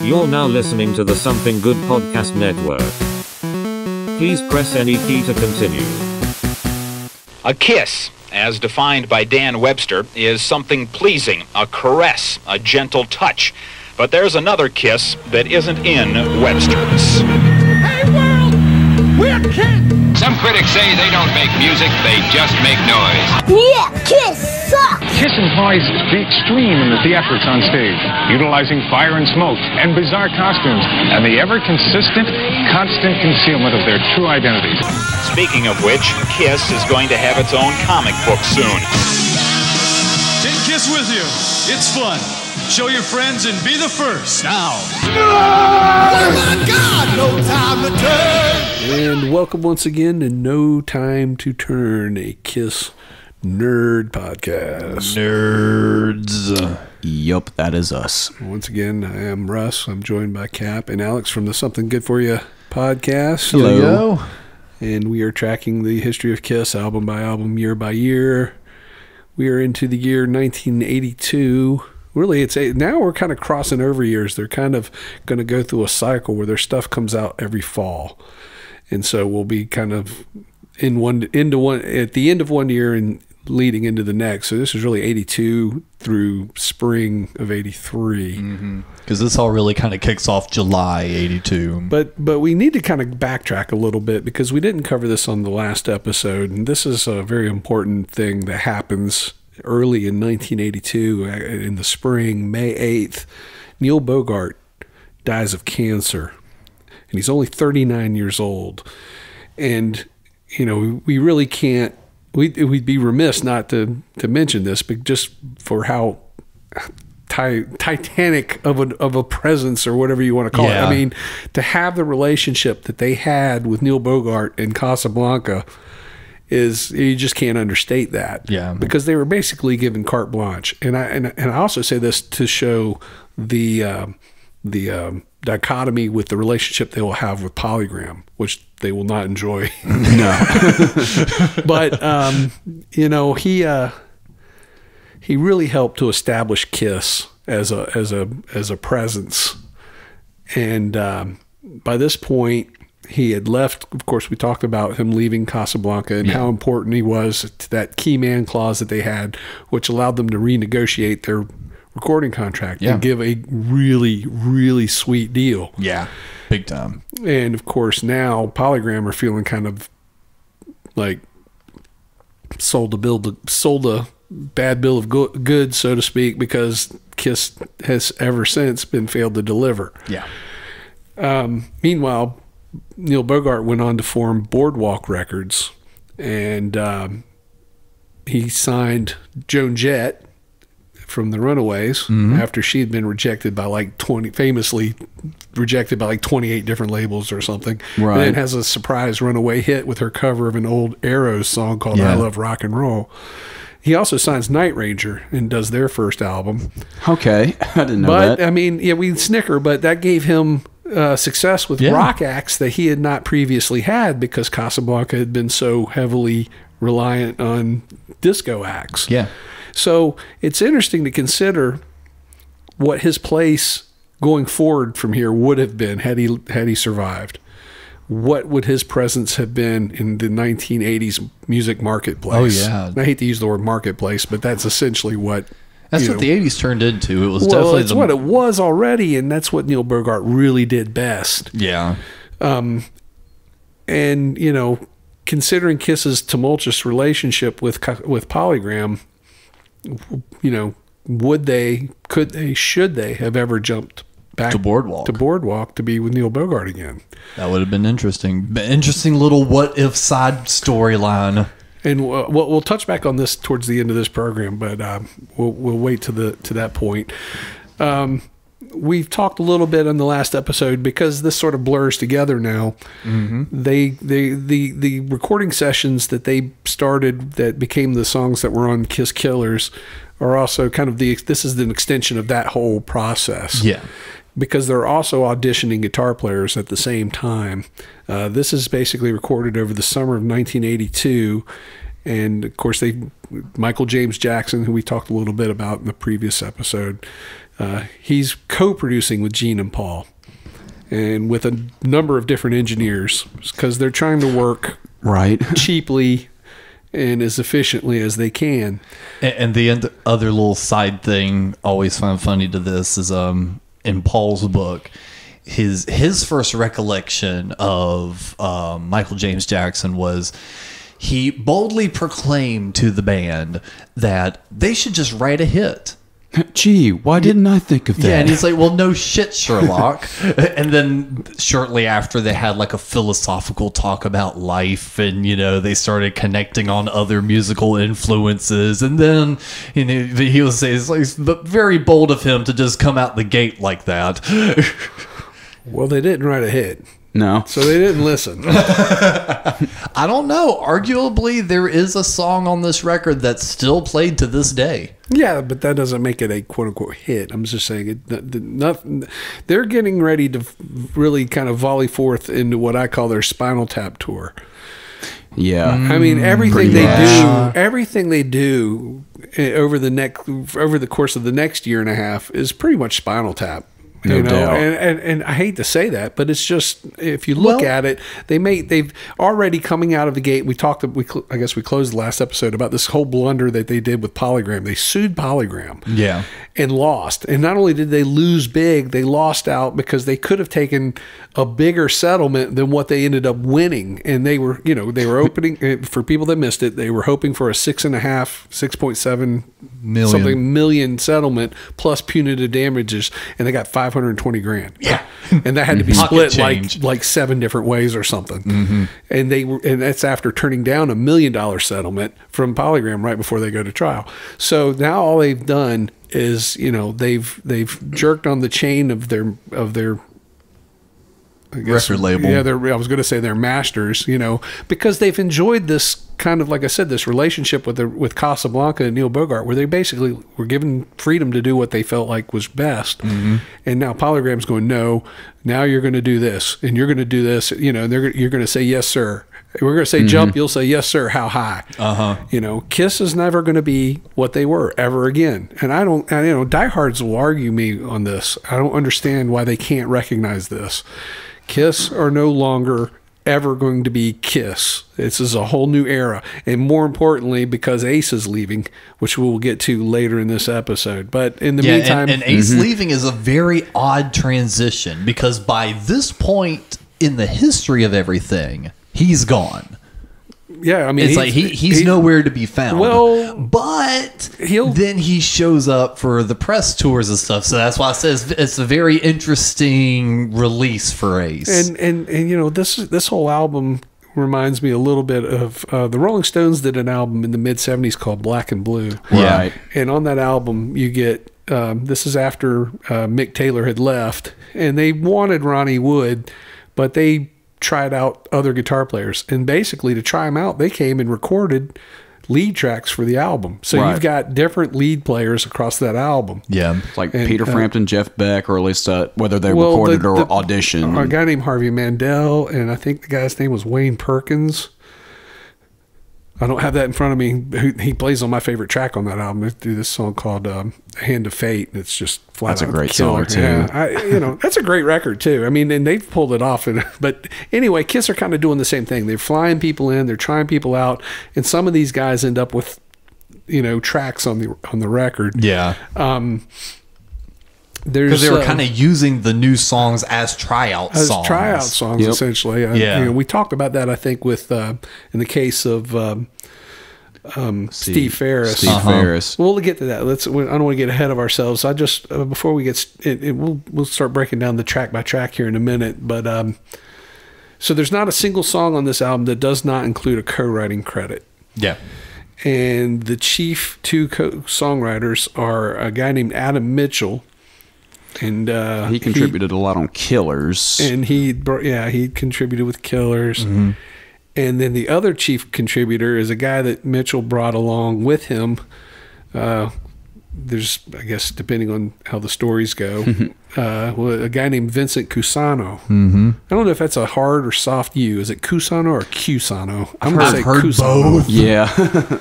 You're now listening to the Something Good Podcast Network. Please press any key to continue. A kiss, as defined by Dan Webster, is something pleasing, a caress, a gentle touch. But there's another kiss that isn't in Webster's. Hey world, we're Kiss! Some critics say they don't make music, they just make noise. Yeah, Kiss sucks! Kiss implies the extreme in the theatrics on stage, utilizing fire and smoke and bizarre costumes, and the ever-consistent, constant concealment of their true identities. Speaking of which, Kiss is going to have its own comic book soon. Take Kiss with you. It's fun. Show your friends and be the first. Now. Oh my God, no time to turn. And welcome once again to No Time to Turn, a Kiss nerd podcast. Nerds. Yup, that is us. Once again, I am Russ. I'm joined by Cap and Alex from the Something Good For You podcast. Hello. And we are tracking the history of Kiss album by album, year by year. We are into the year 1982. Really, now we're kind of crossing over years. They're kind of going to go through a cycle where their stuff comes out every fall. And so we'll be kind of at the end of one year and leading into the next. So this is really 82 through spring of 83. Because this all really kind of kicks off July 82. But we need to kind of backtrack a little bit because we didn't cover this on the last episode. And this is a very important thing that happens early in 1982 in the spring, May 8th. Neil Bogart dies of cancer. And he's only 39 years old. And, you know, we really can't, we'd be remiss not to mention this, but just for how titanic of a presence or whatever you want to call it. I mean, to have the relationship that they had with Neil Bogart in Casablanca is, you just can't understate that. Yeah. Because they were basically given carte blanche. And I also say this to show the dichotomy with the relationship they will have with Polygram, which they will not enjoy. No. But you know, he really helped to establish Kiss as a presence. And by this point, he had left. Of course, we talked about him leaving Casablanca and how important he was to that key man clause that they had, which allowed them to renegotiate their recording contract and give a really, really sweet deal. Yeah, big time. And of course, now Polygram are feeling kind of like sold a bad bill of goods, so to speak, because Kiss has ever since been failed to deliver. Yeah. Meanwhile, Neil Bogart went on to form Boardwalk Records, and he signed Joan Jett from the Runaways after she had been rejected by famously rejected by 28 different labels or something. Right. And then has a surprise runaway hit with her cover of an old Arrows song called I Love Rock and Roll. He also signs Night Ranger and does their first album. Okay, I didn't know that. But, I mean, we snicker, but that gave him success with rock acts that he had not previously had because Casablanca had been so heavily reliant on disco acts. Yeah. So it's interesting to consider what his place going forward from here would have been had he survived. What would his presence have been in the 1980s music marketplace? Oh, yeah. I hate to use the word marketplace, but that's essentially what... That's what the 80s turned into. It was definitely what it was already, and that's what Neil Bogart really did best. Yeah. And, you know, considering Kiss's tumultuous relationship with Polygram, you know, would they, could they, should they have ever jumped back to Boardwalk to be with Neil Bogart again? That would have been interesting. Interesting little what-if side storyline. And we'll touch back on this towards the end of this program, but we'll wait to that point. We've talked a little bit on the last episode because this sort of blurs together now. The recording sessions that they started that became the songs that were on Kiss Killers are also kind of this is an extension of that whole process. Yeah. Because they're also auditioning guitar players at the same time. This is basically recorded over the summer of 1982. And, of course, Michael James Jackson, who we talked a little bit about in the previous episode, he's co-producing with Gene and Paul, and with a number of different engineers, because they're trying to work cheaply and as efficiently as they can. And the other little side thing I always find funny to this is in Paul's book, his first recollection of Michael James Jackson was he boldly proclaimed to the band that they should just write a hit. Gee, why didn't I think of that? Yeah, and he's like, well, no shit, Sherlock. And then shortly after, they had like a philosophical talk about life, and, you know, they started connecting on other musical influences. And then, you know, he was saying, it's like very bold of him to just come out the gate like that. Well, they didn't write a hit. No. So they didn't listen. I don't know. Arguably, there is a song on this record that's still played to this day. Yeah, but that doesn't make it a quote-unquote hit. I'm just saying they're getting ready to really kind of volley forth into what I call their Spinal Tap tour. Yeah. I mean, everything they do over the course of the next year and a half is pretty much Spinal Tap. No doubt. And I hate to say that, but it's just, if you look at it, they've already coming out of the gate. I guess we closed the last episode about this whole blunder that they did with Polygram. They sued Polygram, and lost. And not only did they lose big, they lost out because they could have taken a bigger settlement than what they ended up winning. And they were opening for people that missed it. They were hoping for a 6.7 million settlement plus punitive damages, and they got $520,000. Yeah, and that had to be split like 7 different ways or something. And that's after turning down $1 million settlement from Polygram right before they go to trial. So now all they've done is, you know, they've jerked on the chain of their record label. Yeah, I was going to say they're masters, you know, because they've enjoyed this kind of, like I said, this relationship with Casablanca and Neil Bogart, where they basically were given freedom to do what they felt like was best. And now Polygram's going, no, now you're going to do this, and you're going to do this, you know, and you're going to say, yes, sir. We're going to say jump, you'll say, yes, sir, how high? You know, Kiss is never going to be what they were ever again. And diehards will argue me on this. I don't understand why they can't recognize this. Kiss are no longer ever going to be Kiss. This is a whole new era. And more importantly, because Ace is leaving, which we'll get to later in this episode. But in the meantime... And Ace leaving is a very odd transition, because by this point in the history of everything, he's gone. Yeah, I mean, it's like he's nowhere to be found. Well, but then he shows up for the press tours and stuff. So that's why I says it's a very interesting release for Ace. And you know, this whole album reminds me a little bit of the Rolling Stones did an album in the mid '70s called Black and Blue. Right. And on that album, you get this is after Mick Taylor had left, and they wanted Ronnie Wood, but they tried out other guitar players, and basically to try them out, they came and recorded lead tracks for the album. So you've got different lead players across that album. Yeah, like Peter Frampton, Jeff Beck, or at least whether they recorded or auditioned. A guy named Harvey Mandel, and I think the guy's name was Wayne Perkins. I don't have that in front of me. He plays on my favorite track on that album. They do this song called Hand of Fate, and it's just flat out That's a great killer. song, too. Yeah, that's a great record, too. I mean, and they've pulled it off. But anyway, Kiss are kind of doing the same thing. They're flying people in. They're trying people out. And some of these guys end up with, you know, tracks on the record. Yeah. Because they were kind of using the new songs as tryout songs. Essentially. Yeah. You know, we talked about that, I think, with in the case of Steve Ferris. Ferris. We'll get to that. I don't want to get ahead of ourselves. I just before we get we'll start breaking down the track by track here in a minute. But so there's not a single song on this album that does not include a co-writing credit. Yeah. And the chief two songwriters are a guy named Adam Mitchell. And he contributed a lot on Killers, and he contributed with Killers. And then the other chief contributor is a guy that Mitchell brought along with him. There's, I guess, depending on how the stories go, a guy named Vincent Cusano. I don't know if that's a hard or soft U. Is it Cusano or Cusano? I've heard Cusano. both. Yeah.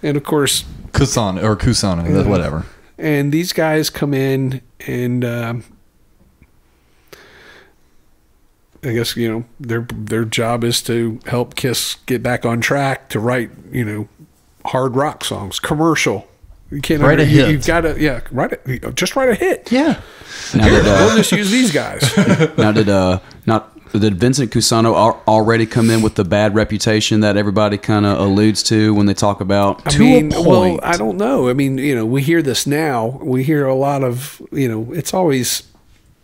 And of course, Cusano, whatever. And these guys come in and I guess, their job is to help Kiss get back on track to write, hard rock songs, commercial. You can't write a hit. You've got to, write it. Just write a hit. Yeah. We'll just use these guys. Now, did Vincent Cusano already come in with the bad reputation that everybody kind of alludes to when they talk about? Well, I don't know. I mean, we hear this now. We hear a lot of, it's always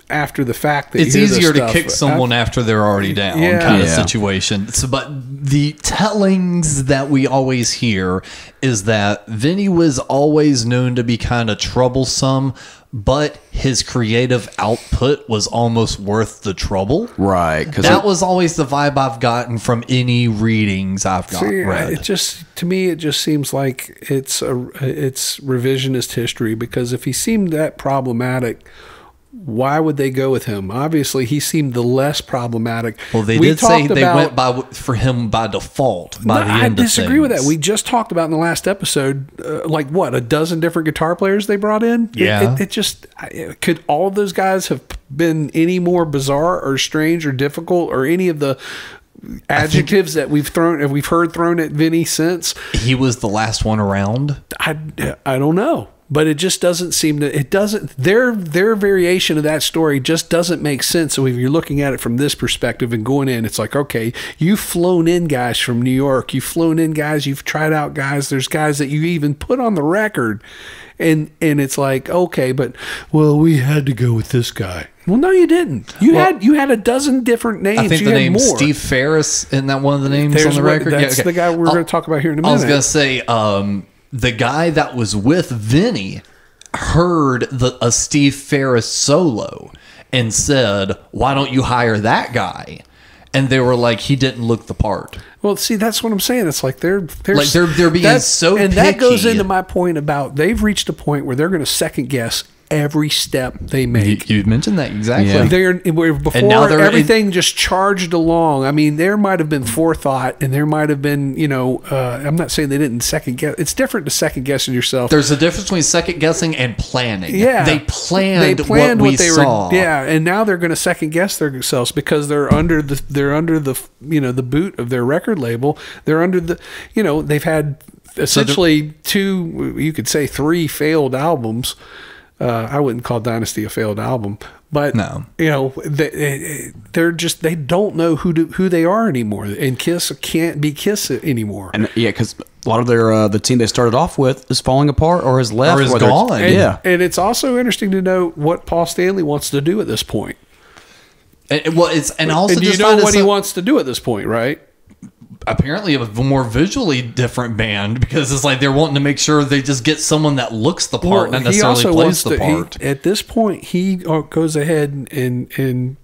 after the fact that it's easier to kick someone after they're already down kind of situation. So, but the tellings that we always hear is that Vinny was always known to be kind of troublesome, but his creative output was almost worth the trouble. Right. That was always the vibe I've gotten from any readings I've read. To me, it just seems like it's revisionist history, because if he seemed that problematic, why would they go with him? Obviously, he seemed the less problematic. Well, they did say they went for him by default by the end of things. I disagree with that. We just talked about in the last episode, a dozen different guitar players they brought in? Yeah. Could all of those guys have been any more bizarre or strange or difficult or any of the adjectives that we've heard thrown at Vinny since? He was the last one around? I don't know. But it just doesn't seem to, their variation of that story just doesn't make sense. So if you're looking at it from this perspective and going in, it's like, okay, you've flown in guys from New York, you've flown in guys, you've tried out guys, there's guys that you even put on the record. And it's like, okay, but, well, we had to go with this guy. Well, no, you didn't. You had a dozen different names. I think the name Steve Ferris, isn't that one of the names on the record? That's the guy we're going to talk about here in a minute. I was going to say, the guy that was with Vinny heard a Steve Ferris solo and said, why don't you hire that guy? And they were like, he didn't look the part. Well, see, that's what I'm saying. It's like they're being so and picky. That goes into my point about they've reached a point where they're going to second guess every step they make. You mentioned that exactly. Yeah. Everything just charged along. I mean, there might have been forethought, and there might have been, I'm not saying they didn't second guess. It's different to second guessing yourself. There's a difference between second guessing and planning. Yeah, they planned what we saw. And now they're going to second guess themselves because they're under the the boot of their record label. They're under the they've had essentially three failed albums. I wouldn't call Dynasty a failed album, but no. They don't know who they are anymore, and Kiss can't be Kiss anymore. And because a lot of the team they started off with is falling apart or is left or is gone. And it's also interesting to know what Paul Stanley wants to do at this point. And you know what he wants to do at this point, right? Apparently a more visually different band, because it's like they're wanting to make sure they just get someone that looks the part, not necessarily plays the part. At this point, he goes ahead and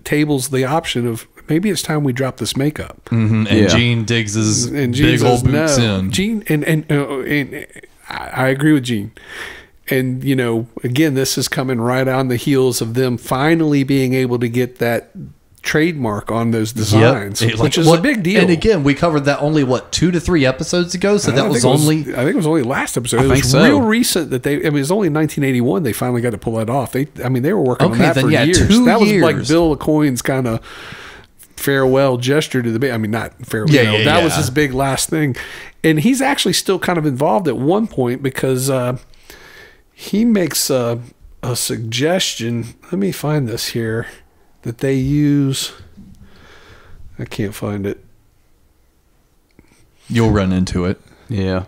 tables the option of maybe it's time we drop this makeup. Mm-hmm. And Gene digs his big old boots in. Gene and I agree with Gene. And again, this is coming right on the heels of them finally being able to get that trademark on those designs, which is a big deal. And again, we covered that only 2 to 3 episodes ago, so that was only I think it was only last episode. It was real recent that it was only 1981 they finally got to pull that off. They were working on that for years. That was like Bill LaCoin's kind of farewell gesture to the band. I mean, not farewell. That was his big last thing. And he's actually still kind of involved at one point because he makes a suggestion. Let me find this here. That they use. I can't find it. You'll run into it. Yeah.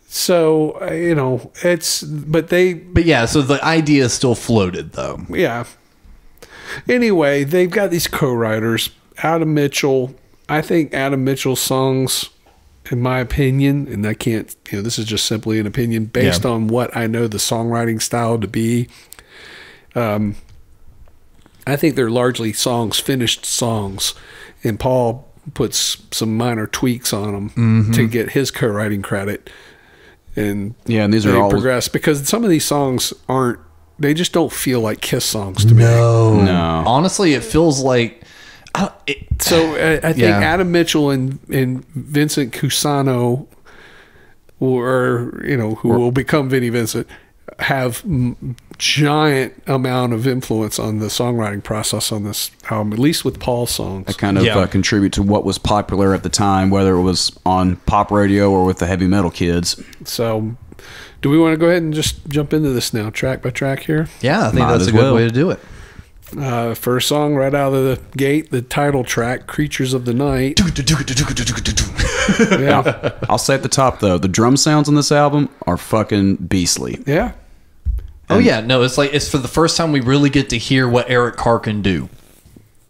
So so the idea still floated though. Yeah. Anyway, they've got these co-writers. Adam Mitchell. I think Adam Mitchell's songs, in my opinion, and I can't. This is just simply an opinion based on what I know the songwriting style to be. I think they're largely finished songs, and Paul puts some minor tweaks on them to get his co-writing credit. And these are all progress because some of these songs they just don't feel like Kiss songs to me. No. Honestly, it feels like. I think Adam Mitchell and Vincent Cusano or who will become Vinnie Vincent, have giant amount of influence on the songwriting process on this album, at least with Paul's songs. That kind of contribute to what was popular at the time, whether it was on pop radio or with the heavy metal kids. So, do we want to go ahead and just jump into this now, track by track here? Yeah, I think that's a good way to do it. First song right out of the gate, the title track, Creatures of the Night. Yeah. I'll say at the top, though, the drum sounds on this album are fucking beastly. Yeah. Oh, yeah. No, it's for the first time we really get to hear what Eric Carr can do.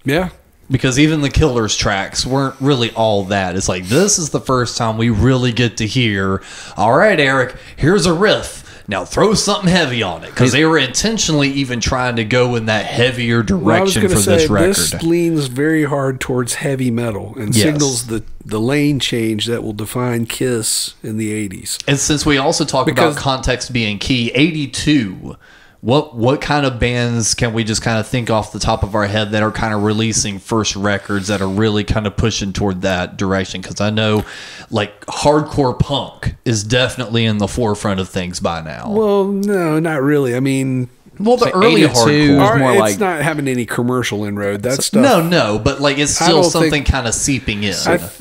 Yeah. Because even the Killers tracks weren't really all that. It's like, this is the first time we really get to hear, all right, Eric, here's a riff. Now throw something heavy on it, because they were intentionally even trying to go in that heavier direction for this record. This leans very hard towards heavy metal and signals the lane change that will define Kiss in the 80s. And since we also talk about context being key, 82, what kind of bands can we just kind of think off the top of our head that are kind of releasing first records that are really kind of pushing toward that direction? Because I know like hardcore punk is definitely in the forefront of things by now. Well, no, not really. I mean, well, the early hardcore is more it's like, not having any commercial inroad. That stuff. No, but like it's still something kind of seeping in.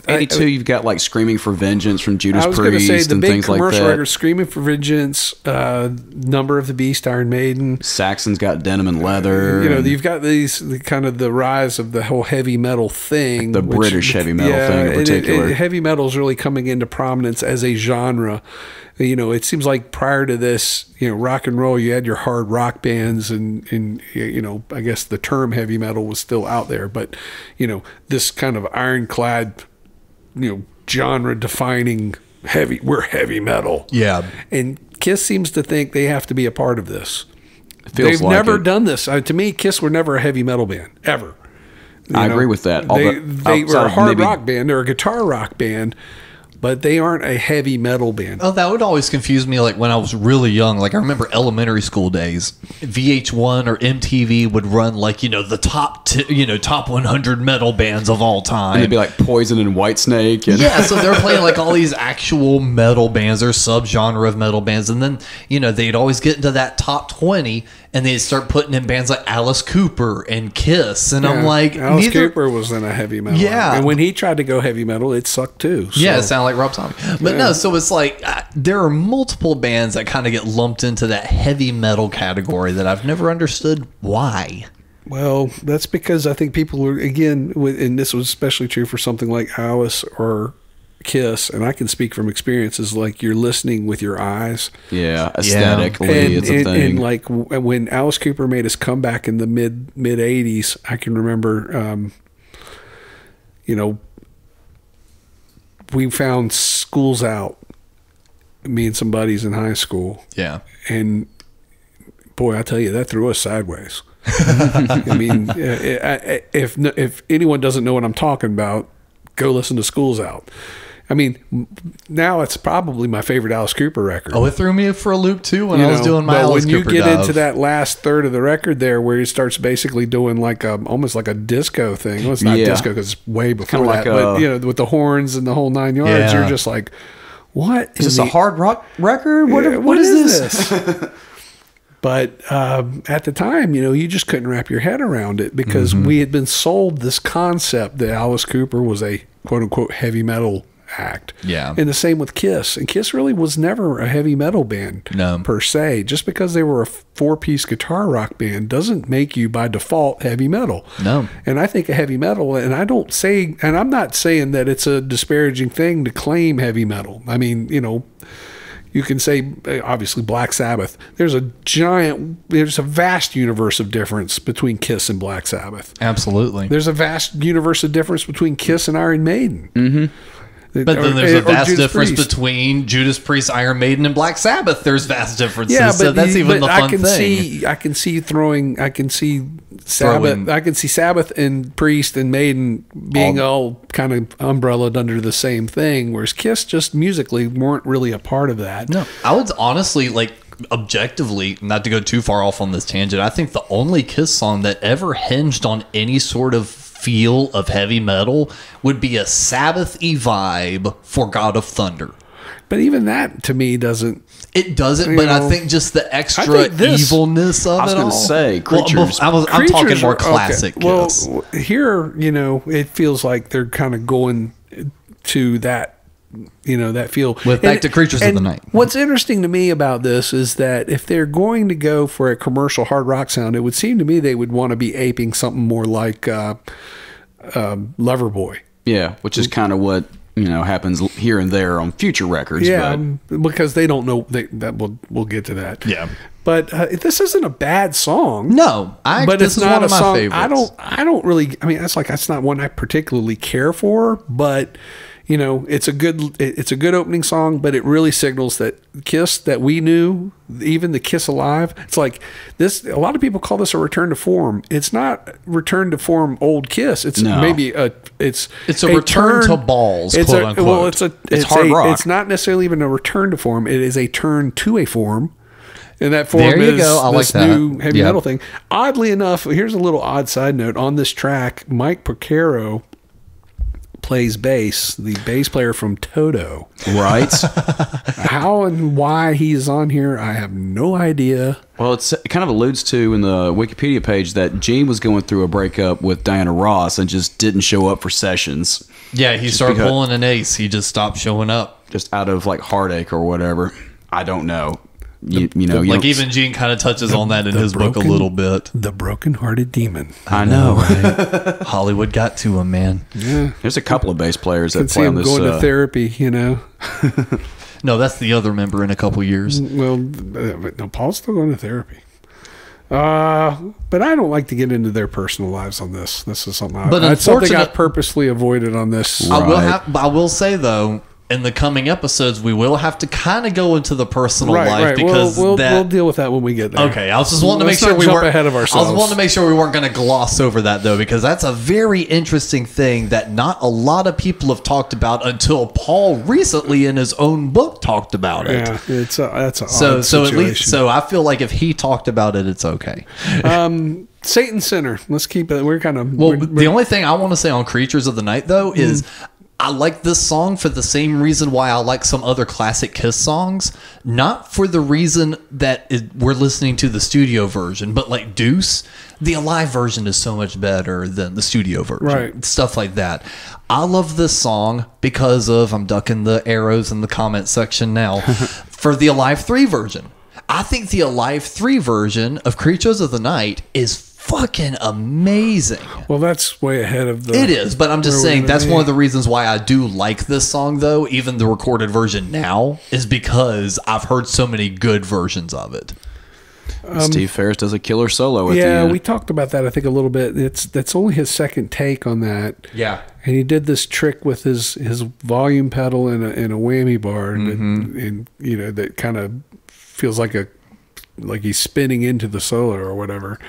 82, you've got like Screaming for Vengeance from Judas Priest. I was going to say the and big things like commercial that. records: Screaming for Vengeance, Number of the Beast, Iron Maiden. Saxon's got Denim and Leather. You've got these kind of the rise of the whole heavy metal thing, the British heavy metal thing in particular. Heavy metal is really coming into prominence as a genre. It seems like prior to this, rock and roll, you had your hard rock bands and I guess the term heavy metal was still out there, but, this kind of ironclad, genre defining we're heavy metal. Yeah. And Kiss seems to think they have to be a part of this. They've never done this. To me, Kiss were never a heavy metal band, ever. I agree with that. They were a hard rock band. They're a guitar rock band. But they aren't a heavy metal band. Oh, that would always confuse me. Like when I was really young, like I remember elementary school days, VH1 or MTV would run like the top 100 metal bands of all time. And they'd be like Poison and Whitesnake. And yeah, so they're playing like all these actual metal bands or subgenre of metal bands, and then they'd always get into that top 20, and they'd start putting in bands like Alice Cooper and Kiss, and I'm like, Alice Cooper was in a heavy metal. Yeah, and when he tried to go heavy metal, it sucked too. So. Yeah, it sounded like Rob Zombie. But no, so it's like there are multiple bands that kind of get lumped into that heavy metal category that I've never understood why. Well, that's because I think people are, again, and this was especially true for something like Alice or Kiss, and I can speak from experiences, like you're listening with your eyes. Yeah, aesthetically, it's a thing. And like when Alice Cooper made his comeback in the mid 80s, I can remember, we found Schools Out, me and some buddies in high school. Yeah. And boy, I tell you, that threw us sideways. I mean, if anyone doesn't know what I'm talking about, go listen to Schools Out. I mean, now it's probably my favorite Alice Cooper record. Oh, it threw me for a loop too when I was doing my Alice Cooper. When you get into that last third of the record there, where he starts basically doing like almost like a disco thing. Well, it's not disco because it's way before that, but with the horns and the whole 9 yards, you're just like, what is this? A hard rock record? What is this? But at the time, you just couldn't wrap your head around it because we had been sold this concept that Alice Cooper was a quote unquote heavy metal act. Yeah. And the same with Kiss. And Kiss really was never a heavy metal band per se. Just because they were a 4-piece guitar rock band doesn't make you by default heavy metal. No. And I think a heavy metal, and I'm not saying that it's a disparaging thing to claim heavy metal. I mean, you can say, obviously, Black Sabbath. There's a vast universe of difference between Kiss and Black Sabbath. Absolutely. There's a vast universe of difference between Kiss and Iron Maiden. Mm-hmm. But then there's a vast difference between Judas Priest, Iron Maiden, and Black Sabbath. There's vast differences. Yeah, so that's even the fun thing. I can see Sabbath. I can see Sabbath and Priest and Maiden being all kind of umbrellaed under the same thing, whereas Kiss just musically weren't really a part of that. No, I would honestly objectively, not to go too far off on this tangent, I think the only Kiss song that ever hinged on any sort of feel of heavy metal would be a Sabbath-y vibe for God of Thunder. But even that to me doesn't. It doesn't, but I think just the extra evilness of it all. I was going to say, Creatures. I'm talking more classic Kiss. Well, here, it feels like they're kind of going to that, that feel. With back to Creatures of the Night. What's interesting to me about this is that if they're going to go for a commercial hard rock sound, it would seem to me they would want to be aping something more like Loverboy. Yeah, which is kind of what happens here and there on future records. Yeah, because they don't know we'll get to that. Yeah, but this isn't a bad song. No, but it's not one of a my song. favorites. I don't really. I mean, that's not one I particularly care for. But it's a good opening song. But it really signals that Kiss that we knew, even the Kiss Alive. It's like this. A lot of people call this a return to form. It's not return to form old Kiss. It's maybe it's a return to balls. It's quote unquote. Well, it's hard rock. It's not necessarily even a return to form. It is a turn to a form. And that form there you is go. I this like that. new heavy metal thing. Oddly enough, here's a little odd side note. On this track, Mike Porcaro plays bass, the bass player from Toto. Right. How and why he's on here, I have no idea. Well, it kind of alludes to in the Wikipedia page that Gene was going through a breakup with Diana Ross and just didn't show up for sessions. Yeah, he started pulling an ace. He just stopped showing up. Just out of heartache or whatever. I don't know. Even Gene kind of touches on that in his book a little bit. The broken-hearted demon. I know, right? Hollywood got to him, man. Yeah. There's a couple of bass players that see play him on this. Going to therapy, No, that's the other member in a couple years. Well, no, Paul's still going to therapy. But I don't like to get into their personal lives on this. This is something I purposely avoided on this. Right. I will say though, in the coming episodes, we will have to kind of go into the personal life because we'll deal with that when we get there. Okay, I was just wanting to make sure we weren't ahead of ourselves. I was wanting to make sure we weren't going to gloss over that though, because that's a very interesting thing that not a lot of people have talked about until Paul recently in his own book talked about it. Yeah, that's an odd situation. At least I feel like if he talked about it, it's okay. Satan Sinner. Let's keep it. We're kind of the only thing I want to say on Creatures of the Night though is. I like this song for the same reason why I like some other classic Kiss songs. Not for the reason that we're listening to the studio version, but like Deuce, the Alive version is so much better than the studio version. Right. Stuff like that. I love this song because of, I'm ducking the arrows in the comment section now, for the Alive 3 version. I think the Alive 3 version of Creatures of the Night is fucking amazing. Well, that's way ahead of the... It is, but I'm just saying that's one of the reasons why I do like this song, though, even the recorded version now, is because I've heard so many good versions of it. Steve Ferris does a killer solo at the end. Yeah, we talked about that, I think, a little bit. That's only his second take on that. Yeah. And he did this trick with his volume pedal and a whammy bar, and that kind of feels like he's spinning into the solo or whatever.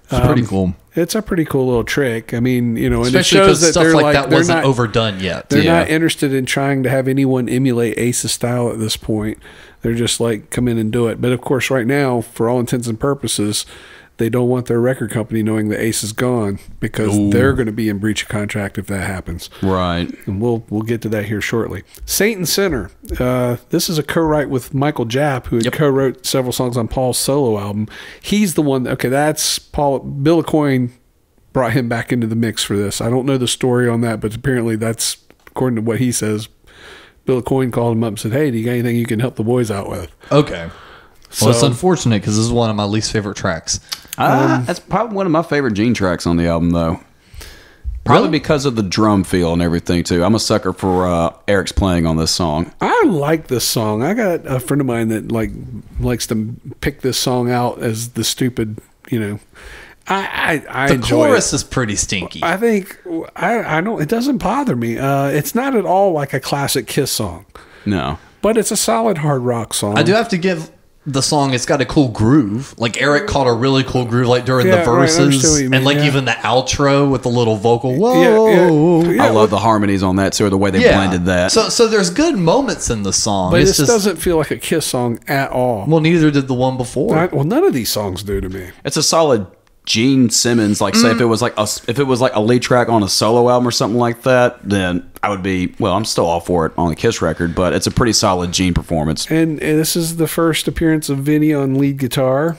It's pretty cool. It's a pretty cool little trick. I mean, and especially it shows that stuff like that wasn't not overdone yet. They're not interested in trying to have anyone emulate Ace's style at this point. They're just like, come in and do it. But of course, right now, for all intents and purposes, they don't want their record company knowing that Ace is gone because they're going to be in breach of contract if that happens. Right. And we'll get to that here shortly. Saint and Sinner. This is a co-write with Michael Japp, who had co-wrote several songs on Paul's solo album. He's the one. That's Paul. Bill Aucoin brought him back into the mix for this. I don't know the story on that, but apparently that's, according to what he says, Bill Aucoin called him up and said, "Hey, do you got anything you can help the boys out with?" Okay. Well, it's unfortunate because this is one of my least favorite tracks. That's probably one of my favorite Gene tracks on the album, though. Probably because of the drum feel and everything, too. I'm a sucker for Eric's playing on this song. I like this song. I got a friend of mine that likes to pick this song out as the stupid, I the enjoy chorus it. Is pretty stinky. I think I don't. It doesn't bother me. It's not at all like a classic Kiss song. No, but it's a solid hard rock song. I do have to give the song. It's got a cool groove. Like Eric caught a really cool groove, like during the verses, and even the outro with the little vocal. Whoa! Yeah. I love the harmonies on that too, or the way they blended that. So there's good moments in the song, but this doesn't feel like a Kiss song at all. Well, neither did the one before. Well, none of these songs do to me. It's a solid Gene Simmons, like say if it was like a lead track on a solo album or something like that, then I would be, well, I'm still all for it on the Kiss record, but it's a pretty solid Gene performance. And this is the first appearance of Vinny on lead guitar.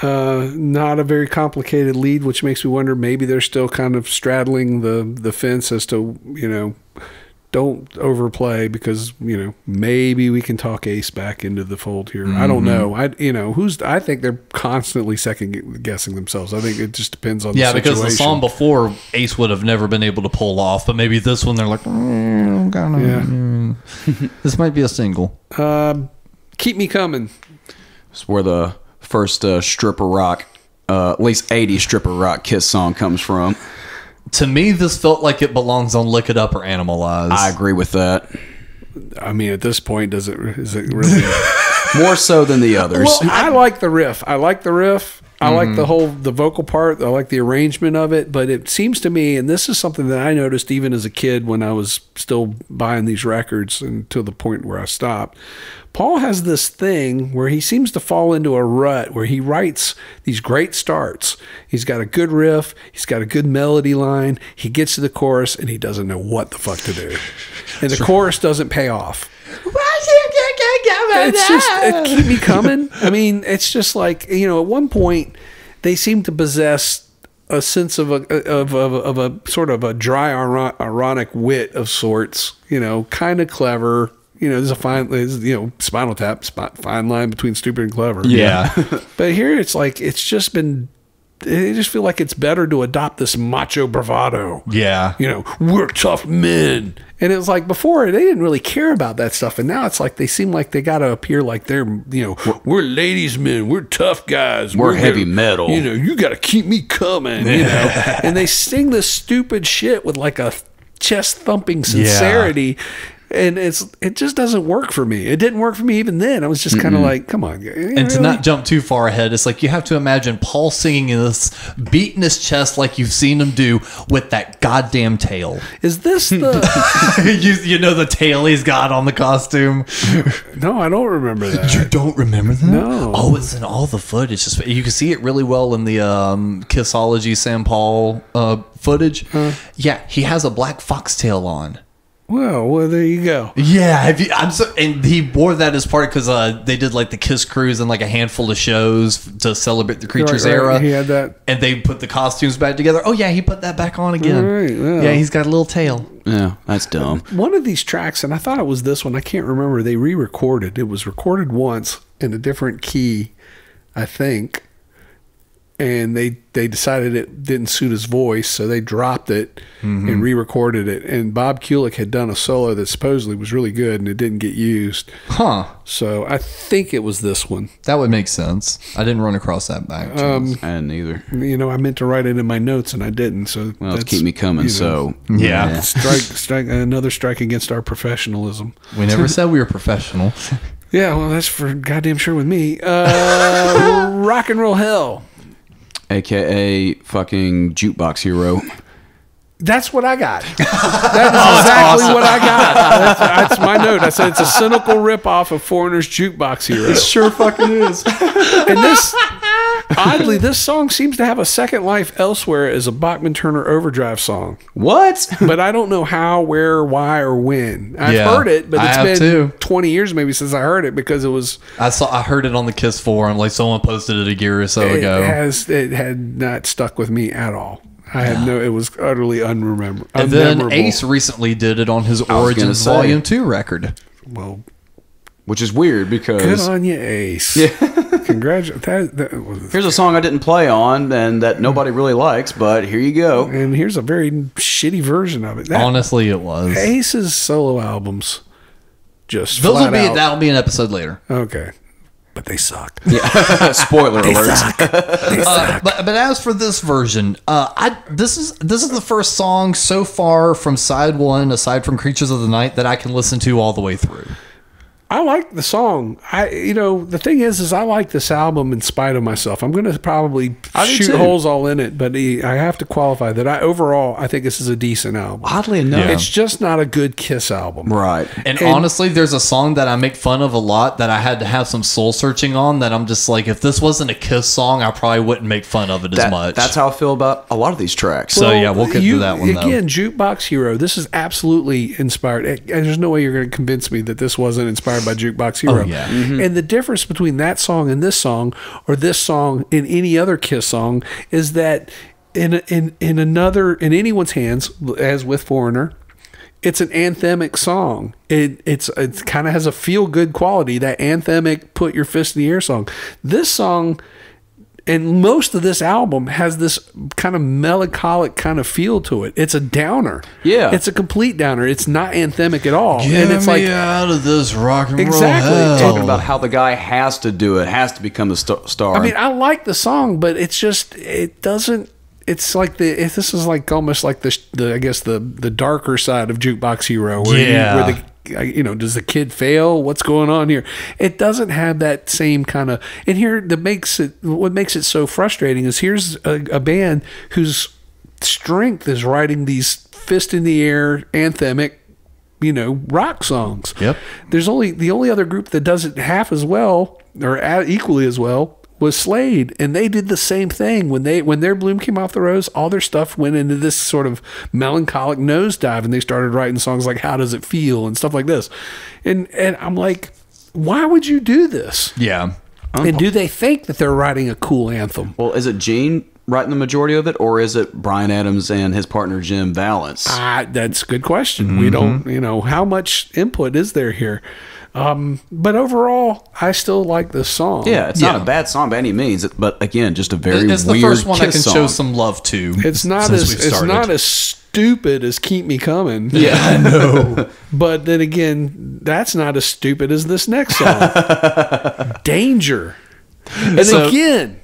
Not a very complicated lead, which makes me wonder maybe they're still kind of straddling the fence as to, you know, don't overplay because, you know, maybe we can talk Ace back into the fold here. I don't know. I think they're constantly second guessing themselves. I think it just depends on the situation. Because the song before Ace would have never been able to pull off, but maybe this one they're like, this might be a single. Keep Me Coming. It's where the first stripper rock, at least 80s stripper rock Kiss song comes from. To me, this felt like it belongs on Lick It Up or Animalize. I agree with that. I mean, at this point, is it really more so than the others? Well, I like the riff. I like the vocal part. I like the arrangement of it. But it seems to me, and this is something that I noticed even as a kid when I was still buying these records until the point where I stopped. Paul has this thing where he seems to fall into a rut where he writes these great starts. He's got a good riff. He's got a good melody line. He gets to the chorus and he doesn't know what the fuck to do. And the chorus doesn't pay off. It's just, Keep Me Coming. I mean, it's just like, you know, at one point they seem to possess a sense of a sort of a dry ironic wit of sorts, you know, kind of clever. You know, Spinal Tap, fine line between stupid and clever. Yeah. But here it's like, they just feel like it's better to adopt this macho bravado. Yeah. You know, we're tough men. And it was like before, they didn't really care about that stuff. And now it's like they seem like they got to appear like they're, you know, we're ladies' men. We're tough guys. We're heavy metal. You know, you got to keep me coming, you know. And they sing this stupid shit with like a chest thumping sincerity. Yeah. And it just doesn't work for me. It didn't work for me even then. I was just kind of like, come on. And to not jump too far ahead, it's like you have to imagine Paul singing in this, beating his chest like you've seen him do with that goddamn tail. Is this the... you know the tail he's got on the costume? No, I don't remember that. You don't remember that? No. Oh, it's in all the footage. You can see it really well in the Kissology Sam Paul footage. Yeah, he has a black foxtail on. Well, there you go. Yeah, and he wore that as part because they did like the Kiss Cruise and like a handful of shows to celebrate the Creatures era. He had that, and they put the costumes back together. Oh yeah, he put that back on again. Right, yeah, he's got a little tail. Yeah, that's dumb. One of these tracks, and I thought it was this one. I can't remember. They re-recorded. It was recorded once in a different key, I think. And they decided it didn't suit his voice, so they dropped it and re-recorded it. And Bob Kulick had done a solo that supposedly was really good, and it didn't get used. Huh. So I think it was this one. That would make sense. I didn't run across that back. I didn't either. You know, I meant to write it in my notes, and I didn't. So let's Keep Me Coming. You know, so yeah, strike another strike against our professionalism. We never said we were professional. Yeah, well, that's for goddamn sure with me. Rock and Roll Hell. AKA fucking Jukebox Hero. That's what I got. That is exactly what I got. That's my note. I said it's a cynical ripoff of Foreigner's Jukebox Hero. It sure fucking is. And this, oddly, this song seems to have a second life elsewhere as a Bachman Turner Overdrive song. What? But I don't know how, where, why, or when. I've heard it, but it's been 20 years maybe since I heard it because it was... I heard it on the Kiss forum. Like someone posted it a year or so ago. It had not stuck with me at all. I had it was utterly unmemorable. And then Ace recently did it on his Origins Volume 2 record. Well, which is weird because... Good on you, Ace. Yeah. Congratulations. Here's a song I didn't play on and that nobody really likes, but here you go. And here's a very shitty version of it. Honestly, it was. Ace's solo albums just that'll be an episode later. Okay. But they suck. Yeah. Spoiler alert. They suck. But as for this version, this is the first song so far from side one, aside from Creatures of the Night, that I can listen to all the way through. I like the song. The thing is I like this album in spite of myself. I'm going to probably shoot holes all in it, but I have to qualify that overall I think this is a decent album. Oddly enough, it's just not a good Kiss album, right? And honestly, there's a song that I make fun of a lot that I had to have some soul searching on. That I'm just like, if this wasn't a Kiss song, I probably wouldn't make fun of it as much. That's how I feel about a lot of these tracks. So yeah, we'll get to that one again. Jukebox Hero. This is absolutely inspired. There's no way you're going to convince me that this wasn't inspired by Jukebox Hero. Oh, yeah. And the difference between that song and this song, or this song and any other Kiss song, is that in anyone's hands, as with Foreigner, it's an anthemic song. It's kind of has a feel good quality. That anthemic, put your fist in the air song. This song. And most of this album has this kind of melancholic kind of feel to it. It's a downer. Yeah. It's a complete downer. It's not anthemic at all. Get and it's me out of this rock and roll hell. Talking about how the guy has to do it, has to become the star. I mean, I like the song, but it's just, it doesn't, it's like this is like almost like I guess the darker side of Jukebox Hero. Where does the kid fail? What's going on here? It doesn't have that same kind of. And here, what makes it so frustrating is here's a band whose strength is writing these fist in the air anthemic, rock songs. Yep. The only other group that does it half as well or equally as well was Slade, and they did the same thing when their Bloom Came Off the Rose. All their stuff went into this sort of melancholic nosedive, and they started writing songs like "How Does It Feel" and stuff like this. And I'm like, why would you do this? Yeah. And do they think that they're writing a cool anthem? Well, is it Gene writing the majority of it, or is it Bryan Adams and his partner Jim Valance? That's a good question. We don't, how much input is there here? But overall, I still like this song. Yeah, it's not a bad song by any means, but again, just a very it's weird the first one I can song. show some love to. It's not as stupid as "Keep Me Coming." Yeah, I know. But then again, that's not as stupid as this next song, "Danger." And again,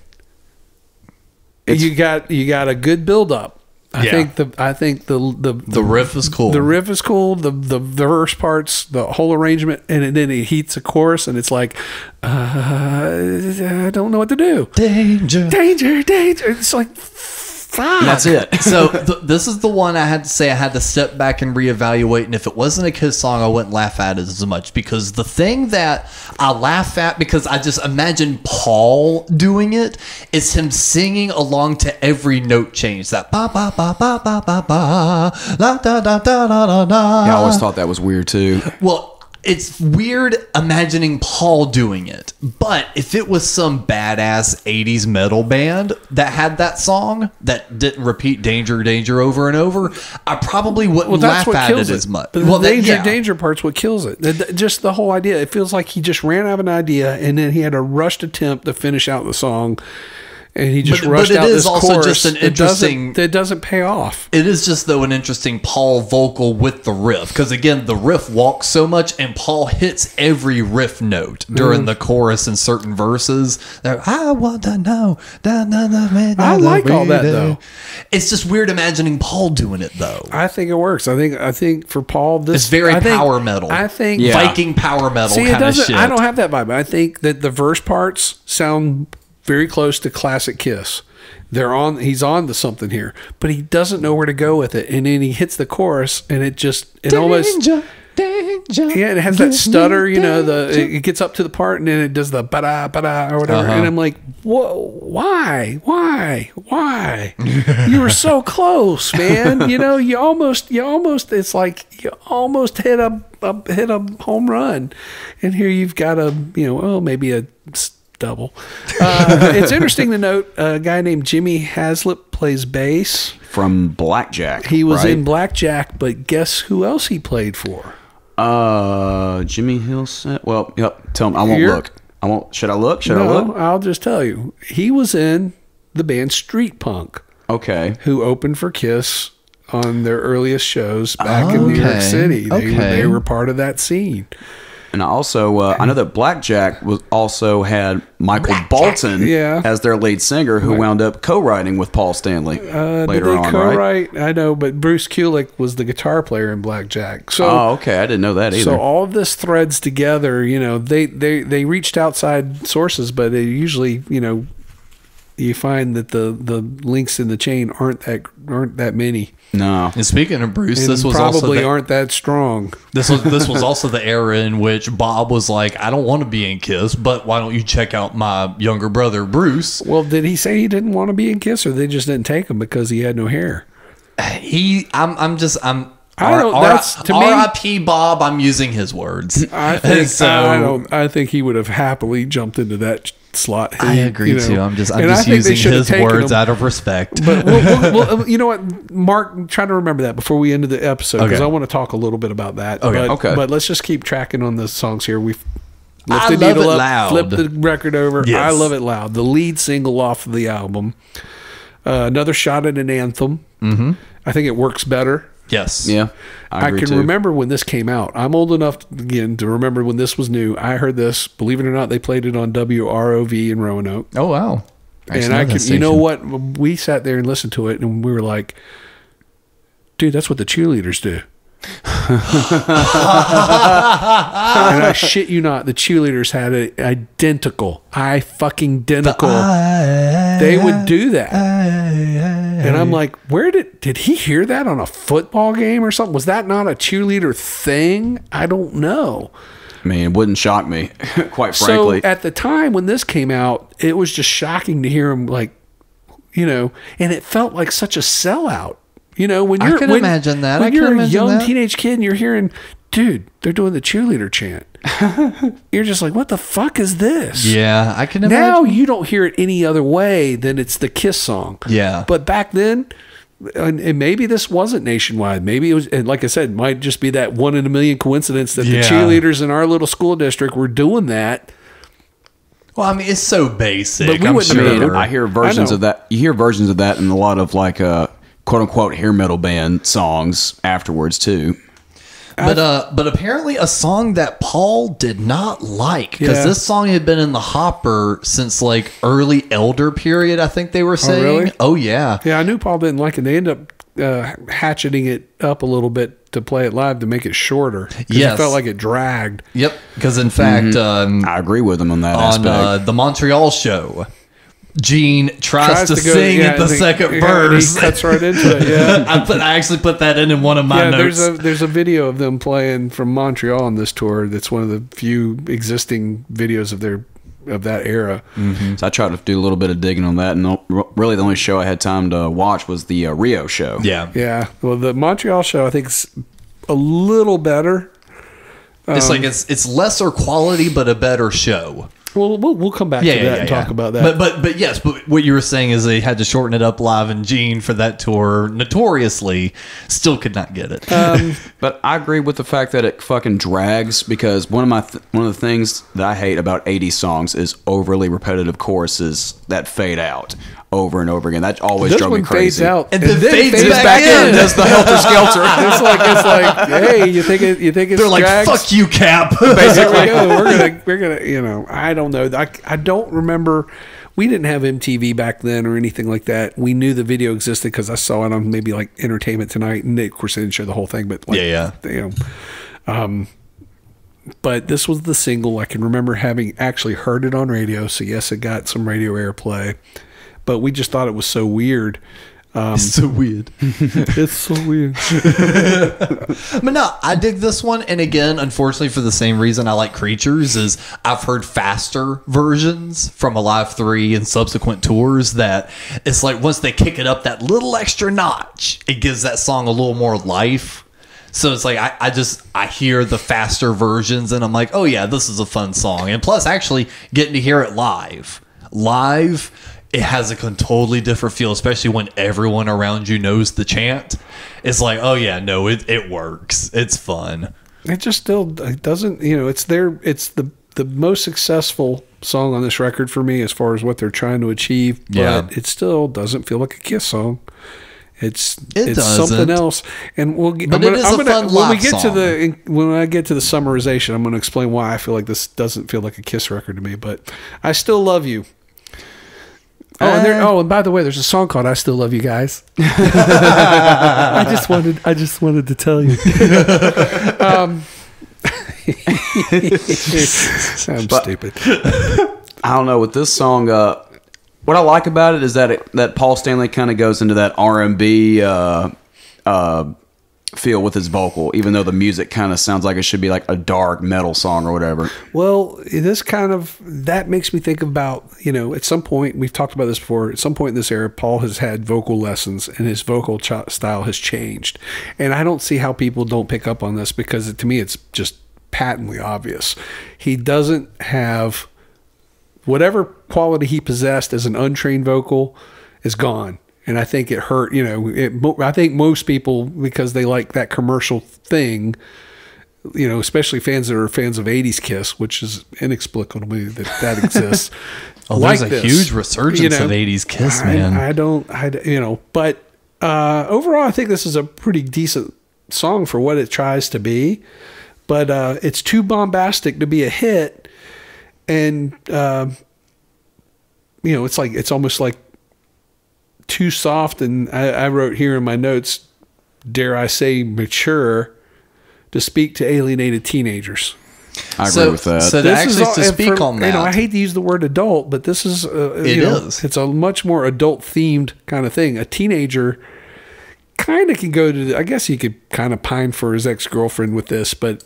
you got a good build up. I think the riff is cool. The riff is cool. The verse parts, the whole arrangement, and then it heats a chorus, and it's like, I don't know what to do. Danger. It's like, fuck. That's it. So this is the one I had to say I had to step back and reevaluate, and if it wasn't a Kiss song, I wouldn't laugh at it as much, because the thing that I laugh at, because I just imagine Paul doing it, is him singing along to every note change. That ba ba ba ba ba ba ba la da da da da da. Yeah, I always thought that was weird too. Well, it's weird imagining Paul doing it, but if it was some badass 80s metal band that had that song that didn't repeat "Danger, Danger" over and over, I probably wouldn't laugh at it as much. Well, the danger part's what kills it. Just the whole idea. It feels like he just ran out of an idea, and then he had a rushed attempt to finish out the song. And he just rushed out this chorus. But it is also just an interesting. It doesn't pay off. It is just, though, an interesting Paul vocal with the riff, because again, the riff walks so much, and Paul hits every riff note during the chorus in certain verses. I want to know. I like all that though. It's just weird imagining Paul doing it though. I think it works. I think for Paul, this it's very power metal. I think Viking power metal kind of shit. I don't have that vibe. I think that the verse parts sound very close to classic Kiss. He's on to something here, but he doesn't know where to go with it. And then he hits the chorus, and it almost danger. Yeah, it has that stutter. It gets up to the part, and then it does the ba-da ba-da or whatever. And I'm like, whoa, why? You were so close, man. You almost. It's like you almost hit a home run, and here you've got maybe a double. It's interesting to note a guy named Jimmy Haslip plays bass from Blackjack. He was in Blackjack, but guess who else he played for? Jimmy Hillset. Well, yep. Tell him. I won't look. Should I look? I look? I'll just tell you. He was in the band Street Punk. Okay. Who opened for Kiss on their earliest shows back in New York City. They were part of that scene. And also, I know that Blackjack was also had Michael Bolton as their lead singer, who wound up co-writing with Paul Stanley later on, right? I know, but Bruce Kulick was the guitar player in Blackjack. So, okay, I didn't know that either. So all of this threads together. You know, they reached outside sources, but they usually, you know, you find that the links in the chain aren't that many. No. And speaking of Bruce, and this was probably also aren't that strong. This was also the era in which Bob was like, I don't want to be in Kiss, but why don't you check out my younger brother Bruce? Well, did he say he didn't want to be in Kiss, or they just didn't take him because he had no hair? R.I.P. Bob. I'm using his words. I think he would have happily jumped into that slot. I agree too. I'm just using his words out of respect. But we'll, you know what, Mark, try to remember that before we end the episode, because I want to talk a little bit about that. But let's just keep tracking on the songs here. We've lifted the needle up, flipped the record over. Yes. I Love It Loud, the lead single off of the album. Another shot at an anthem. Mm-hmm. I think it works better. Yes. Yeah. I can remember when this came out. I'm old enough, again, to remember when this was new. I heard this. Believe it or not, they played it on WROV in Roanoke. Oh, wow. And you know what? We sat there and listened to it, and we were like, dude, that's what the cheerleaders do. And I shit you not, the cheerleaders had it identical. They would do that. And I'm like, where did he hear that on a football game or something? Was that not a cheerleader thing? I don't know. I mean, it wouldn't shock me, quite frankly. So at the time when this came out, it was just shocking to hear him, like, you know, and it felt like such a sellout. You know, when you're imagine that. When you're a young teenage kid and you're hearing, dude, they're doing the cheerleader chant. You're just like, what the fuck is this? Yeah, I can imagine. Now you don't hear it any other way than it's the Kiss song. Yeah. But back then, and maybe this wasn't nationwide. Maybe it was, and like I said, it might just be that 1 in a million coincidence that the cheerleaders in our little school district were doing that. Well, I mean, it's so basic. But we wouldn't sure. I hear versions of that. You hear versions of that in a lot of like quote unquote hair metal band songs afterwards too. But apparently a song that Paul did not like, because this song had been in the hopper since like early Elder period, I think they were saying. Oh, really? Oh yeah. Yeah, I knew Paul didn't like it. They ended up hatcheting it up a little bit to play it live to make it shorter. Yes. It felt like it dragged. Yep. Because in fact, I agree with him on that aspect. The Montreal show, Gene tries to sing at the second verse. He cuts right into it. Yeah, I actually put that in one of my notes. There's a video of them playing from Montreal on this tour. That's one of the few existing videos of that era. Mm-hmm. So I tried to do a little bit of digging on that, and really the only show I had time to watch was the Rio show. Yeah. Well, the Montreal show I think is a little better. It's like it's lesser quality but a better show. Well, we'll come back to that and talk about that. But yes, but what you were saying is they had to shorten it up live, and Gene for that tour notoriously still could not get it. But I agree with the fact that it fucking drags, because one of the things that I hate about 80s songs is overly repetitive choruses that fade out over and over again. That always drove me crazy. Fades out and then fades back in. Does the helter skelter? It's like, hey, you think it's? They're like, fuck you, Cap. Basically, we're gonna, you know, I don't know. I don't remember. We didn't have MTV back then or anything like that. We knew the video existed because I saw it on maybe like Entertainment Tonight, and of course they didn't show the whole thing, but like, you know, but this was the single. I can remember having actually heard it on radio, so yes, it got some radio airplay. But we just thought it was so weird. It's so weird. It's so weird. But no, I dig this one. And again, unfortunately, for the same reason I like Creatures, is I've heard faster versions from Alive 3 and subsequent tours that it's like once they kick it up that little extra notch, it gives that song a little more life. So it's like I hear the faster versions and I'm like, oh yeah, this is a fun song. And plus, actually getting to hear it live, it has a totally different feel, especially when everyone around you knows the chant. It's like, oh yeah, no, it works. It's fun. It just still doesn't, you know, it's the most successful song on this record for me as far as what they're trying to achieve, but it still doesn't feel like a Kiss song. It's doesn't. something else, and we'll. But it is a fun when we lap get song. when I get to the summarization, I'm going to explain why I feel like this doesn't feel like a Kiss record to me. But I Still Love You. And by the way, there's a song called "I Still Love You Guys." I just wanted to tell you. I'm stupid. I don't know with this song. What I like about it is that Paul Stanley kind of goes into that R&B feel with his vocal, even though the music kind of sounds like it should be like a dark metal song or whatever. Well, that makes me think about, at some point, we've talked about this before, at some point in this era, Paul has had vocal lessons and his vocal style has changed. And I don't see how people don't pick up on this because to me, it's just patently obvious. He doesn't have whatever quality he possessed as an untrained vocal is gone. And I think it hurt, I think most people, because they like that commercial thing, especially fans that are fans of 80s Kiss, which is inexplicably that exists. There's a huge resurgence of 80s Kiss, man. But overall, I think this is a pretty decent song for what it tries to be. But it's too bombastic to be a hit. And, it's almost like too soft. And I wrote here in my notes, dare I say, mature to speak to alienated teenagers. I agree with that. So to speak on that, I hate to use the word adult, but this is it's a much more adult themed kind of thing. A teenager kind of can go to, I guess he could kind of pine for his ex-girlfriend with this, but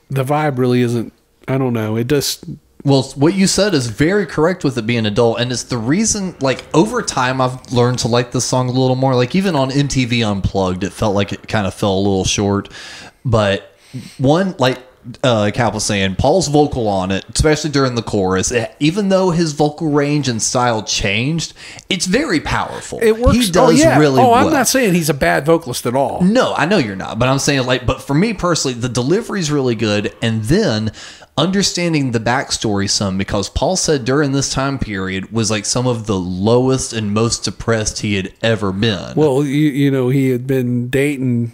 the vibe really isn't, I don't know. It just... Well, what you said is very correct with it being adult, and it's the reason, like, over time I've learned to like this song a little more. Like, even on MTV Unplugged, it felt like it kind of fell a little short. But one, like Cap was saying, Paul's vocal on it, especially during the chorus, even though his vocal range and style changed, it's very powerful. It works. He does really well. I'm not saying he's a bad vocalist at all. No, I know you're not, but I'm saying, but for me personally, the delivery's really good, and then understanding the backstory some, because Paul said during this time period was like some of the lowest and most depressed he had ever been. Well, he had been dating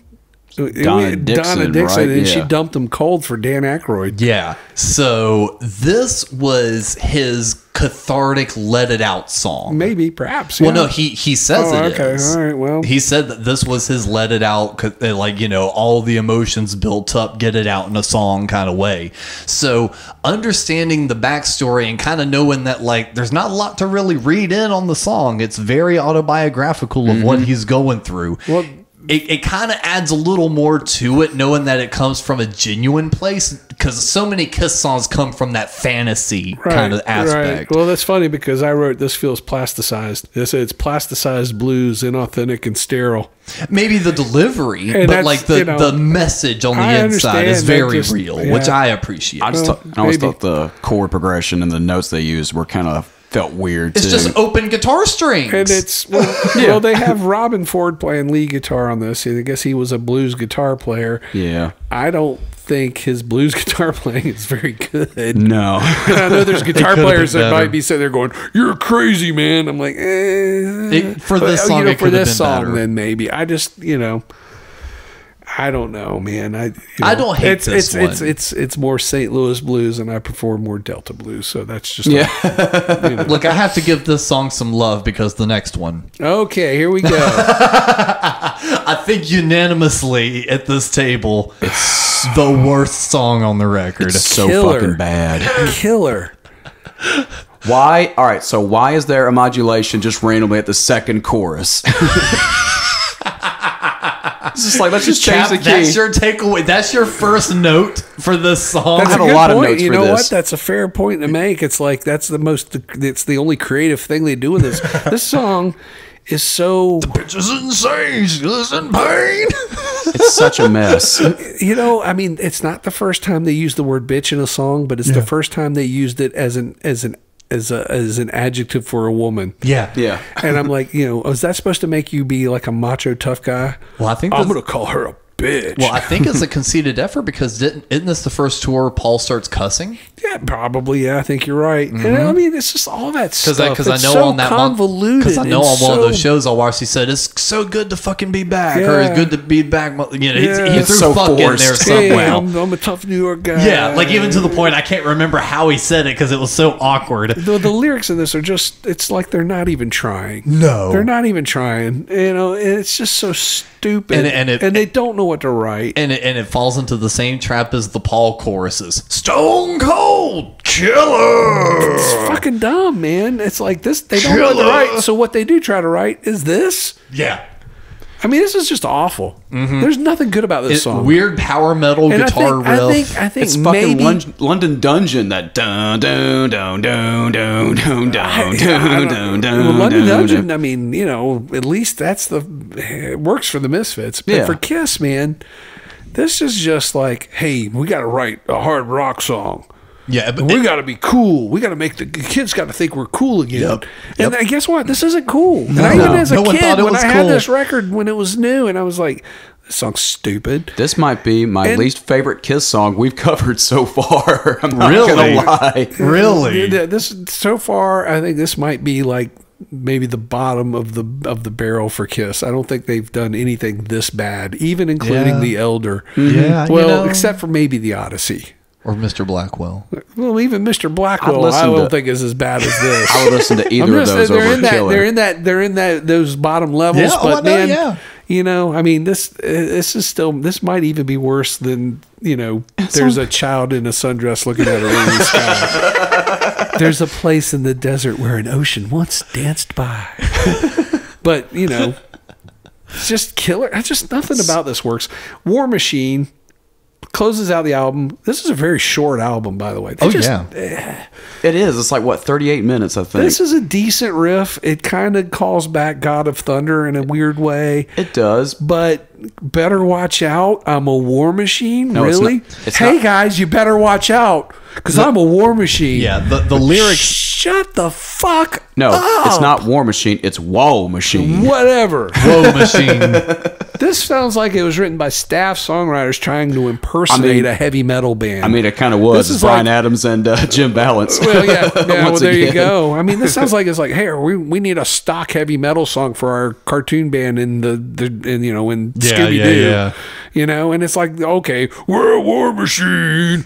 Donna Dixon, right? And she dumped him cold for Dan Aykroyd. Yeah. So this was his cathartic let it out song. Maybe, perhaps. Well, no, he says it is. All right, well. He said that this was his let it out, all the emotions built up, get it out in a song kind of way. So understanding the backstory and kind of knowing that, there's not a lot to really read in on the song. It's very autobiographical of what he's going through. Well, it kind of adds a little more to it, knowing that it comes from a genuine place, because so many Kiss songs come from that fantasy kind of aspect. Right. Well, that's funny, because I wrote, this feels plasticized. It's plasticized blues, inauthentic and sterile. Maybe the delivery, and but the message on the inside is very real, which I appreciate. I always thought the chord progression and the notes they used were kind of felt weird. It's just open guitar strings, and it's well, they have Robin Ford playing lead guitar on this. I guess he was a blues guitar player. Yeah, I don't think his blues guitar playing is very good. No, and I know there's guitar players that might be sitting there going, "You're crazy, man." I'm like, for this song, then maybe. I just, I don't know, man. I don't hate this one. It's more St. Louis blues, and I prefer more Delta blues. So that's just Look, I have to give this song some love because the next one. Okay, here we go. I think unanimously at this table, it's the worst song on the record. It's so fucking bad. Killer. Why? All right. So why is there a modulation just randomly at the second chorus? It's just let's just change the key. That's your takeaway. That's your first note for this song. That's a lot of notes for this. You know what? That's a fair point to make. It's that's it's the only creative thing they do with this. This song is so... The bitch is insane. She's in pain. It's such a mess. It's not the first time they used the word bitch in a song, but it's the first time they used it as an adjective for a woman. Yeah. And I'm like, is that supposed to make you be like a macho tough guy? Well, I think I'm going to call her a bitch. Well, I think it's a conceited effort because isn't this the first tour Paul starts cussing? Yeah, probably. Yeah, I think you're right. And I mean, it's just all that stuff. Because I know so on that convoluted. Because I know on one of those shows I watched, he said it's so good to fucking be back, or it's good to be back. You know, he threw so fuck in forced. there Hey, somewhere. I'm a tough New York guy. Yeah, like even to the point I can't remember how he said it because it was so awkward. The lyrics in this are just, it's like they're not even trying. No. They're not even trying. You know, and it's just so stupid. And they don't know what to write. And it falls into the same trap as the Paul choruses. Stone Cold Killer. It's fucking dumb, man. It's like this, they don't know what to write. So what they do try to write is this. Yeah. I mean, this is just awful. There's nothing good about this song. Weird power metal And guitar riff. I think It's fucking maybe London Dungeon. That dun dun dun dun dun dun dun dun dun. London Dungeon. I mean, you know, at least that's it works for the Misfits. But Yeah. for Kiss, man, this is just like, hey, we got to write a hard rock song. Yeah, but We got to be cool. We got to make the kids got to think we're cool again. And guess what? This isn't cool. And I, even as a No one kid, thought it when was I had cool. this record when it was new, and I was like, this song's stupid. This might be my And- least favorite Kiss song we've covered so far. I'm not Really? gonna lie. Really? This so far, I think this might be like maybe the bottom of the barrel for Kiss. I don't think they've done anything this bad, even including Yeah. The Elder. Yeah, you Well, know. except for maybe the Odyssey. Or Mr. Blackwell. Well, even Mr. Blackwell, I'd listen I don't to- think is as bad as this. I would listen to either of those over Killer. They're in that those bottom levels. Yeah, but no, man, yeah. you know, I mean, this is still, this might even be worse than, you know, there's a child in a sundress looking at a rainy sky. There's a place in the desert where an ocean once danced by. But you know, it's just killer. It's just nothing about this works. War Machine closes out the album. This is a very short album, by the way. It is. It's like, what, 38 minutes, I think. This is a decent riff. It kind of calls back God of Thunder in a weird way. It does. But better watch out. I'm a war machine. No, it's really? not. It's Hey, not. guys, you better watch out because I'm a war machine. Yeah, the lyrics. Shut the fuck No, up. it's not War Machine. It's Whoa Machine. Whatever. Whoa Machine. This sounds like it was written by staff songwriters trying to impersonate a heavy metal band. I mean, it kind of was. This is It's Brian like- Adams and Jim Balance. Well, yeah, well, Once there you again. go. I mean, this sounds like it's like, hey, we need a stock heavy metal song for our cartoon band in in Scooby Doo. yeah. You know, and it's like, okay, we're a war machine.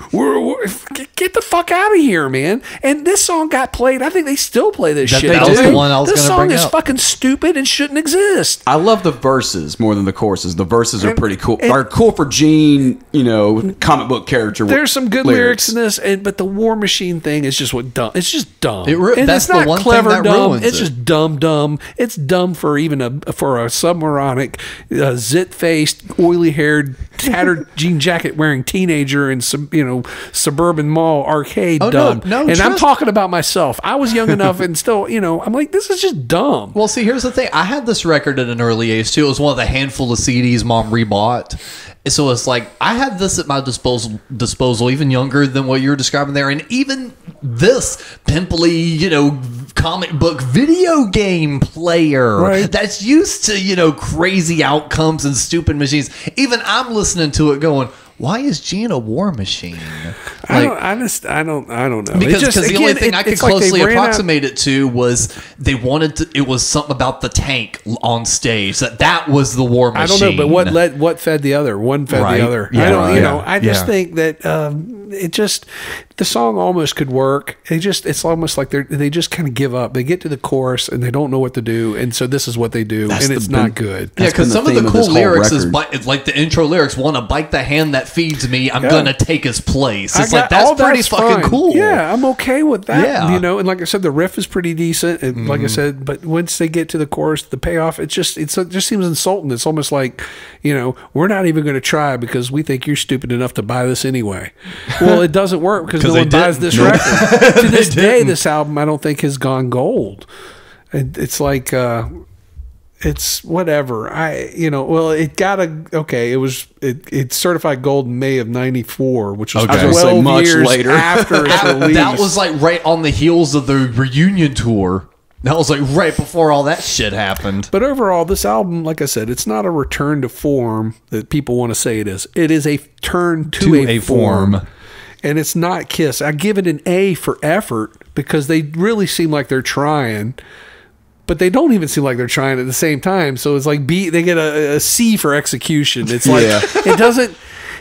Get the fuck out of here, man. And this song got played. I think they still play this shit. that was the one I was This gonna song bring is up. fucking stupid and shouldn't exist. I love the verses more than the choruses. The verses are pretty cool. and- Are cool for Gene, comic book character. There's some good lyrics in this, but the war machine thing is just dumb. It's just dumb. And that's it's not the one clever thing that dumb. ruins It's it. just dumb. It's dumb for even a submoronic, zit-faced, oily-haired, tattered jean jacket wearing teenager in suburban mall arcade dumb. no, and I'm trust- talking about myself. I was young enough and still, I'm like, this is just dumb. Well, see, here's the thing. I had this record at an early age, too. It was one of the handful of CDs Mom rebought. So it's like, I had this at my disposal even younger than what you're describing there. And even this pimply, comic book video game player Right. that's used to, crazy outcomes and stupid machines. Even I'm listening to it going, why is Gene a war machine? I don't know. Because It just, the only again, thing I could it's like they closely ran out- approximate it to was they wanted to. It was something about the tank on stage. That was the war machine. I don't know, but what fed the other? One fed Right. the other. Yeah, I don't. right. I just Yeah. think that the song almost could work. It's almost like they just kind of give up. They get to the chorus and they don't know what to do, and so this is what they do, and it's not good. Yeah, because been the some of theme the of cool this whole lyrics is record. it's like the intro lyrics. Want to bite the hand that feeds me? I'm Yeah. gonna take his place. It's I like got- all that's pretty fucking fine. cool. Yeah, I'm okay with that. Yeah. And like I said, the riff is pretty decent. And like I said, but once they get to the chorus, the payoff, it just seems insulting. It's almost like, we're not even going to try because we think you're stupid enough to buy this anyway. Well, it doesn't work because no they one buys didn't. this record. To this day, this album I don't think has gone gold. It's like. It's whatever. It's certified gold in May of '94, which was Okay. I was gonna say 12 much years later. after its release. That was like right on the heels of the reunion tour. That was like right before all that shit happened. But overall, this album, like I said, it's not a return to form that people want to say it is. It is a turn to a form. And it's not Kiss. I give it an A for effort because they really seem like they're trying, but they don't even seem like they're trying at the same time. So it's like B. They get a C for execution. It's like it doesn't.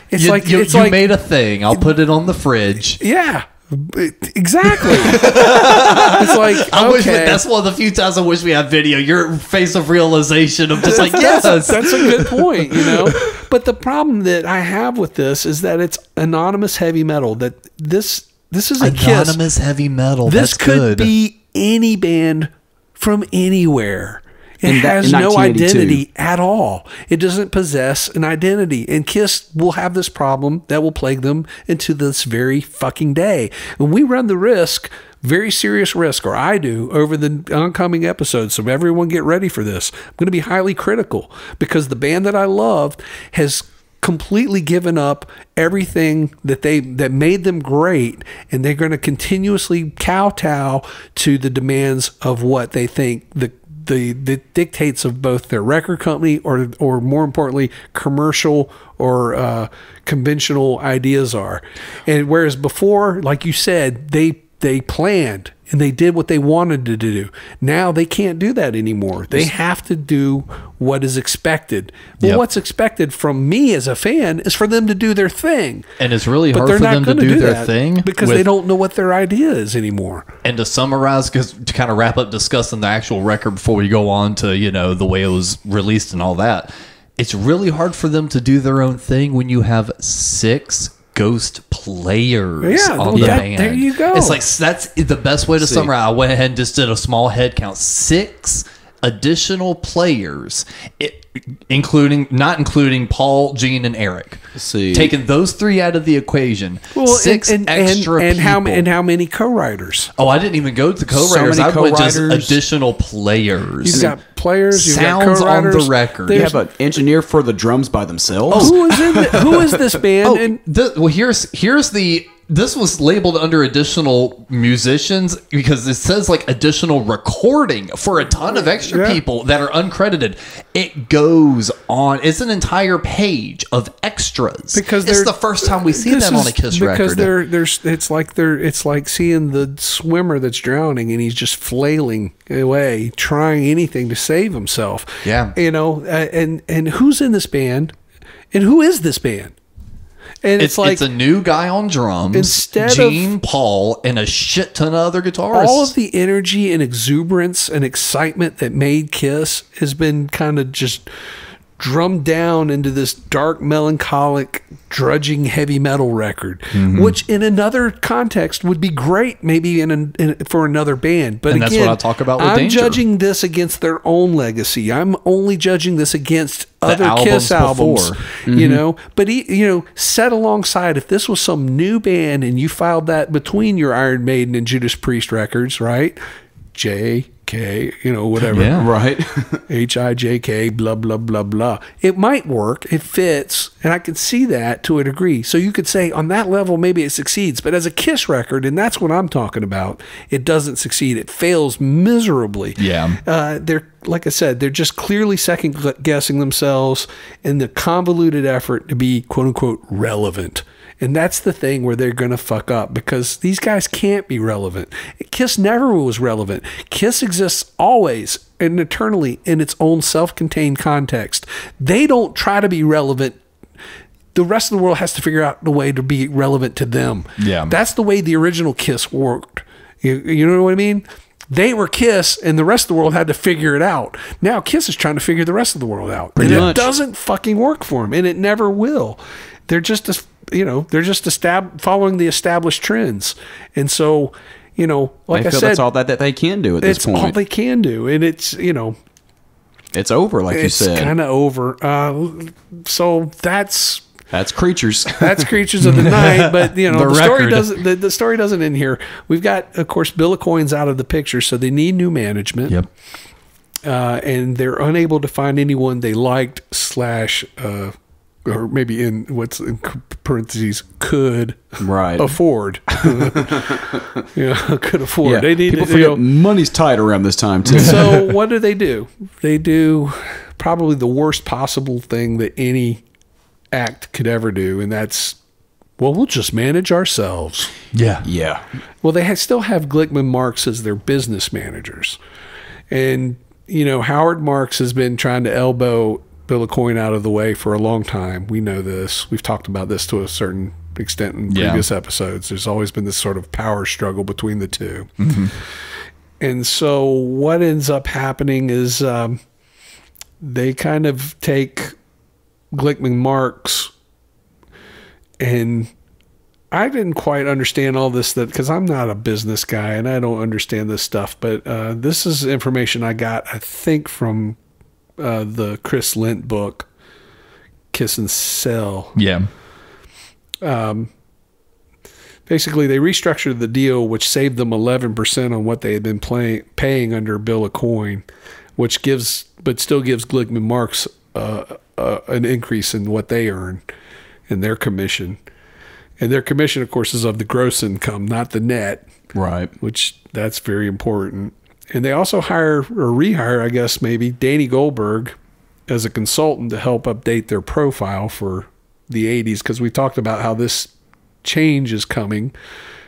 It's you made a thing. I'll put it on the fridge. Yeah. Exactly. It's like, I wish that's one of the few times I wish we had video. Your face of realization of just like, yes, that's a good point, you know. But the problem that I have with this is that it's anonymous heavy metal. That this is a Kiss. Anonymous heavy metal. This that's could good. be any band from anywhere. It has no identity at all. It doesn't possess an identity. And Kiss will have this problem that will plague them into this very fucking day. When we run the risk, very serious risk, or I do, over the oncoming episodes, so everyone get ready for this. I'm going to be highly critical because the band that I loved has completely given up everything that made them great, and they're going to continuously kowtow to the demands of what they think the dictates of both their record company or more importantly commercial or conventional ideas are. And whereas before, like you said, they planned and they did what they wanted to do. Now they can't do that anymore. They have to do what is expected. Well, what's expected from me as a fan is for them to do their thing. And it's really hard for them to do their thing because they don't know what their idea is anymore. And to summarize, because to kind of wrap up discussing the actual record before we go on to, the way it was released and all that, it's really hard for them to do their own thing when you have 6 ghost players on the band. There you go. It's like, that's the best way to summarize. I went ahead and just did a small head count. 6 additional players, not including Paul, Gene, and Eric. Taking those 3 out of the equation. Well, 6 extra people. And how many co-writers? Oh, I didn't even go to co-writers. I went just additional players. You've got players. You've sounds got co-writers on the record. You have an engineer for the drums by themselves. Who is this band? This was labeled under additional musicians because it says like additional recording for a ton of extra people that are uncredited. It goes on. It's an entire page of extras because it's the first time we see that on a Kiss record. Because it's like seeing the swimmer that's drowning and he's just flailing away, trying anything to save himself. Yeah, and who's in this band, and who is this band? And it's a new guy on drums, instead Gene, Paul, and a shit ton of other guitarists. All of the energy and exuberance and excitement that made Kiss has been kind of just drummed down into this dark, melancholic, drudging heavy metal record, which in another context would be great, maybe for another band. But that's what I talk about with I'm Danger. judging this against their own legacy. I'm only judging this against other Kiss albums, But set alongside, if this was some new band and you filed that between your Iron Maiden and Judas Priest records, right? J.K., whatever. Yeah, right. H-I-J-K, blah, blah, blah, blah. It might work. It fits. And I could see that to a degree. So you could say on that level, maybe it succeeds. But as a Kiss record, and that's what I'm talking about, it doesn't succeed. It fails miserably. Yeah. They're, like I said, they're just clearly second-guessing themselves in the convoluted effort to be, quote-unquote, relevant. And that's the thing where they're going to fuck up because these guys can't be relevant. Kiss never was relevant. Kiss exists always and eternally in its own self-contained context. They don't try to be relevant. The rest of the world has to figure out the way to be relevant to them. Yeah. That's the way the original Kiss worked. You know what I mean? They were Kiss, and the rest of the world had to figure it out. Now Kiss is trying to figure the rest of the world out. Pretty and much. It doesn't fucking work for them, and it never will. They're just following the established trends. And so, like I said, that's all that they can do at this point. It's all they can do. And it's, it's over, like you said. It's kind of over. So that's Creatures. That's Creatures of the Night. But, the story doesn't end here. We've got, of course, Bill Aucoin's out of the picture, so they need new management. Yep. And they're unable to find anyone they liked / or maybe in what's in parentheses, could right. afford. Could afford. Yeah. They need People forget money's tight around this time too. So what do? They do probably the worst possible thing that any act could ever do, and that's, well, we'll just manage ourselves. Yeah. Yeah. Well, they still have Glickman Marks as their business managers. And, Howard Marks has been trying to elbow Bill Aucoin out of the way for a long time. We know this. We've talked about this to a certain extent in previous episodes. There's always been this sort of power struggle between the two. Mm-hmm. And so what ends up happening is they kind of take Glickman Marks, and I didn't quite understand all this, because I'm not a business guy and I don't understand this stuff, but this is information I got, I think, from the Chris Lent book, Kiss and Sell. Yeah. Basically, they restructured the deal, which saved them 11% on what they had been paying under Bill Aucoin, but still gives Glickman Marks an increase in what they earn in their commission. And their commission, of course, is of the gross income, not the net. Right. Which, that's very important. And they also hire, or rehire, I guess, maybe, Danny Goldberg as a consultant to help update their profile for the 80s, because we talked about how this change is coming.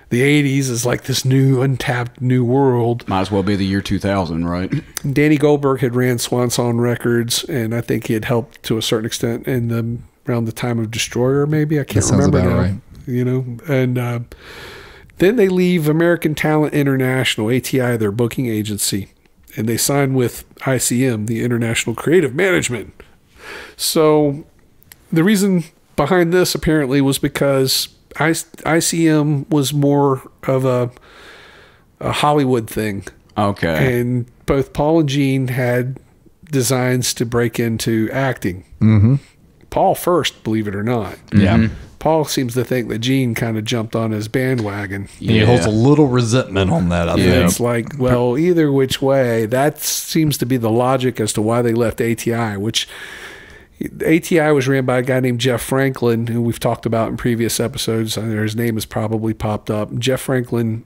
The 80s is like this new, untapped new world. Might as well be the year 2000, right? Danny Goldberg had ran Swan Song Records, and I think he had helped to a certain extent around the time of Destroyer, maybe. I can't remember now. Right. And then they leave American Talent International, ATI, their booking agency, and they sign with ICM, the International Creative Management. So the reason behind this apparently was because ICM was more of a Hollywood thing. Okay. And both Paul and Gene had designs to break into acting. Mm-hmm. Paul first, believe it or not. Yeah. Mm-hmm. Paul seems to think that Gene kind of jumped on his bandwagon. Yeah. He holds a little resentment on that, I think. It's like, well, either which way, that seems to be the logic as to why they left ATI, which ATI was ran by a guy named Jeff Franklin, who we've talked about in previous episodes. His name has probably popped up. Jeff Franklin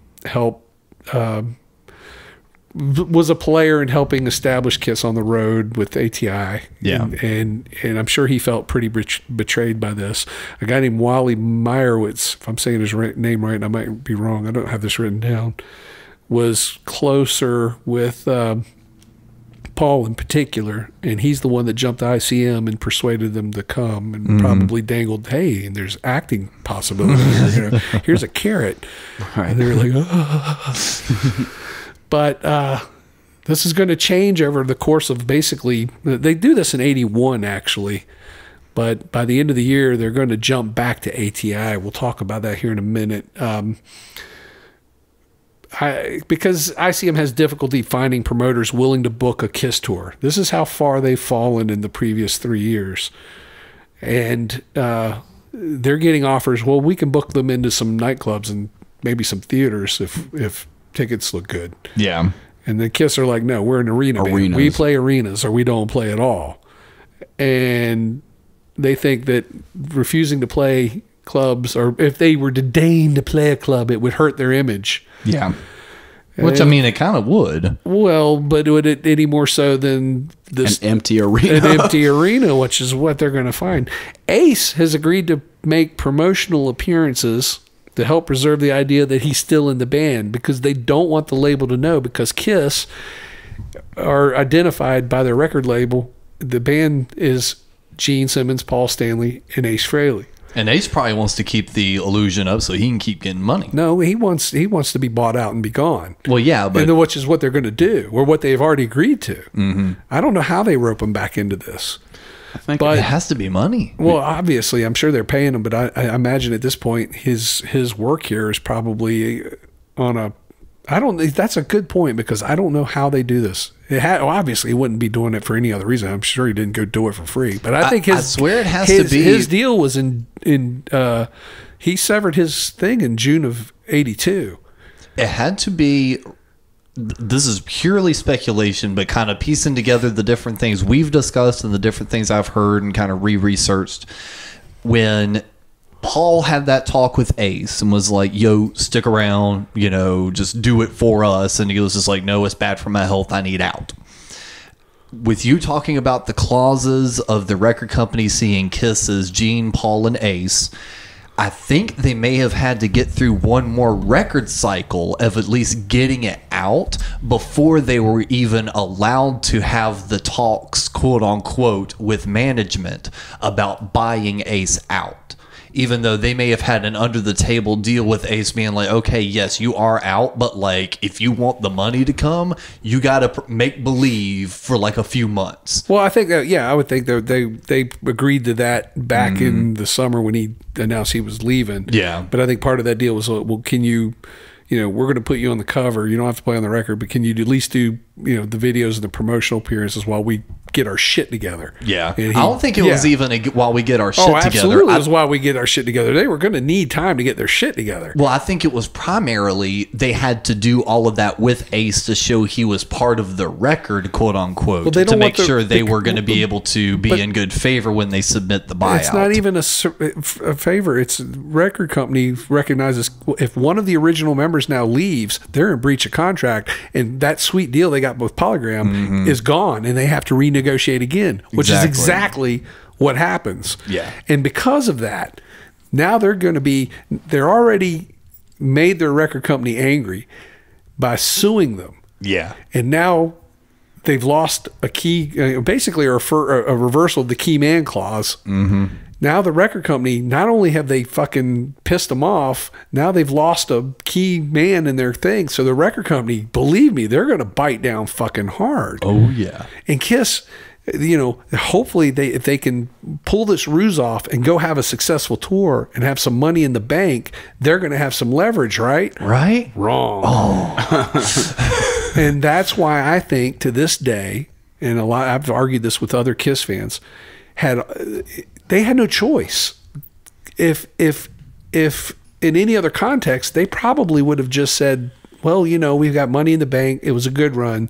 was a player in helping establish Kiss on the road with ATI. Yeah. And I'm sure he felt pretty betrayed by this. A guy named Wally Meyerowitz, if I'm saying his name right, and I might be wrong, I don't have this written down, was closer with Paul in particular, and he's the one that jumped to ICM and persuaded them to come, and probably dangled, hey, and there's acting possibilities. Here's a carrot. Right. And they were like, oh. But this is going to change over the course of basically, they do this in 81 actually, but by the end of the year, they're going to jump back to ATI. We'll talk about that here in a minute. Because ICM has difficulty finding promoters willing to book a Kiss tour. This is how far they've fallen in the previous 3 years. And they're getting offers, well, we can book them into some nightclubs and maybe some theaters if tickets look good. Yeah. And the Kiss are like, no, we're an arena band. We play arenas or we don't play at all. And they think that refusing to play clubs, or if they were to deign to play a club, it would hurt their image. Yeah. Which, I mean, it kind of would. Well, but would it any more so than this? An empty arena. An empty arena, which is what they're going to find. Ace has agreed to make promotional appearances to help preserve the idea that he's still in the band, because they don't want the label to know, because Kiss are identified by their record label. The band is Gene Simmons, Paul Stanley, and Ace Frehley. And Ace probably wants to keep the illusion up so he can keep getting money. No, he wants to be bought out and be gone. Well, yeah, but which is what they're going to do, or what they've already agreed to. Mm-hmm. I don't know how they rope him back into this. I think it has to be money. Well, obviously, I'm sure they're paying him, but I imagine at this point his work here is probably on a. That's a good point, because I don't know how they do this. Obviously, he wouldn't be doing it for any other reason. I'm sure he didn't go do it for free. But I think I swear it has to be. His deal was he severed his thing in June of '82. It had to be this is purely speculation, but kind of piecing together the different things we've discussed and the different things I've heard and kind of researched. When Paul had that talk with Ace and was like, yo, stick around, you know, just do it for us. And he was just like, no, it's bad for my health. I need out. With you talking about the clauses of the record company seeing Kiss as Gene, Paul, and Ace, I think they may have had to get through one more record cycle of at least getting it out before they were even allowed to have the talks, quote unquote, with management about buying Ace out. Even though they may have had an under the table deal with Ace being like, okay, yes, you are out, but like if you want the money to come, you got to make believe for like a few months. Well, I think that, yeah, I would think that they agreed to that back in the summer when he announced he was leaving. Yeah. But I think part of that deal was, well, can you, we're going to put you on the cover. You don't have to play on the record, but can you at least do, the videos and the promotional appearances while we get our shit together? Yeah. I don't think it was even while we get our shit together. Absolutely. It was while we get our shit together. They were going to need time to get their shit together. Well, I think it was primarily they had to do all of that with Ace to show he was part of the record, quote unquote, to make sure they were going to be able to be in good favor when they submit the buyout. It's not even a favor. It's record company recognizes if one of the original members now leaves, they're in breach of contract, and that sweet deal they got with Polygram is gone, and they have to renegotiate again, which is exactly what happens. Yeah. And because of that, now they're already made their record company angry by suing them. Yeah. And now they've lost a key, basically a reversal of the key man clause. Now the record company, not only have they fucking pissed them off, now they've lost a key man in their thing. So the record company, believe me, they're going to bite down fucking hard. Oh, yeah. And Kiss, hopefully if they can pull this ruse off and go have a successful tour and have some money in the bank, they're going to have some leverage, right? Right? Wrong. Oh. And that's why I think to this day, and I've argued this with other Kiss fans, they had no choice. If in any other context, they probably would have just said, well, we've got money in the bank. It was a good run.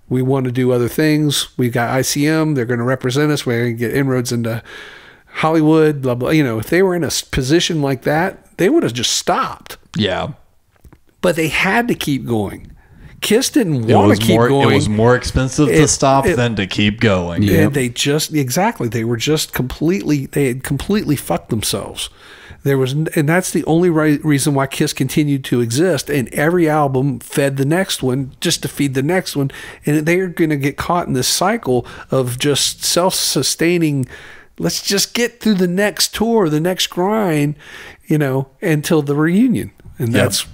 We want to do other things. We've got ICM. They're going to represent us. We're going to get inroads into Hollywood, blah, blah. If they were in a position like that, they would have just stopped. Yeah. But they had to keep going. Kiss didn't want to keep going. It was more expensive to stop than to keep going. Yeah. And they had completely fucked themselves. And that's the only reason why Kiss continued to exist. And every album fed the next one just to feed the next one. And they're going to get caught in this cycle of just self-sustaining. Let's just get through the next tour, the next grind, until the reunion. And that's,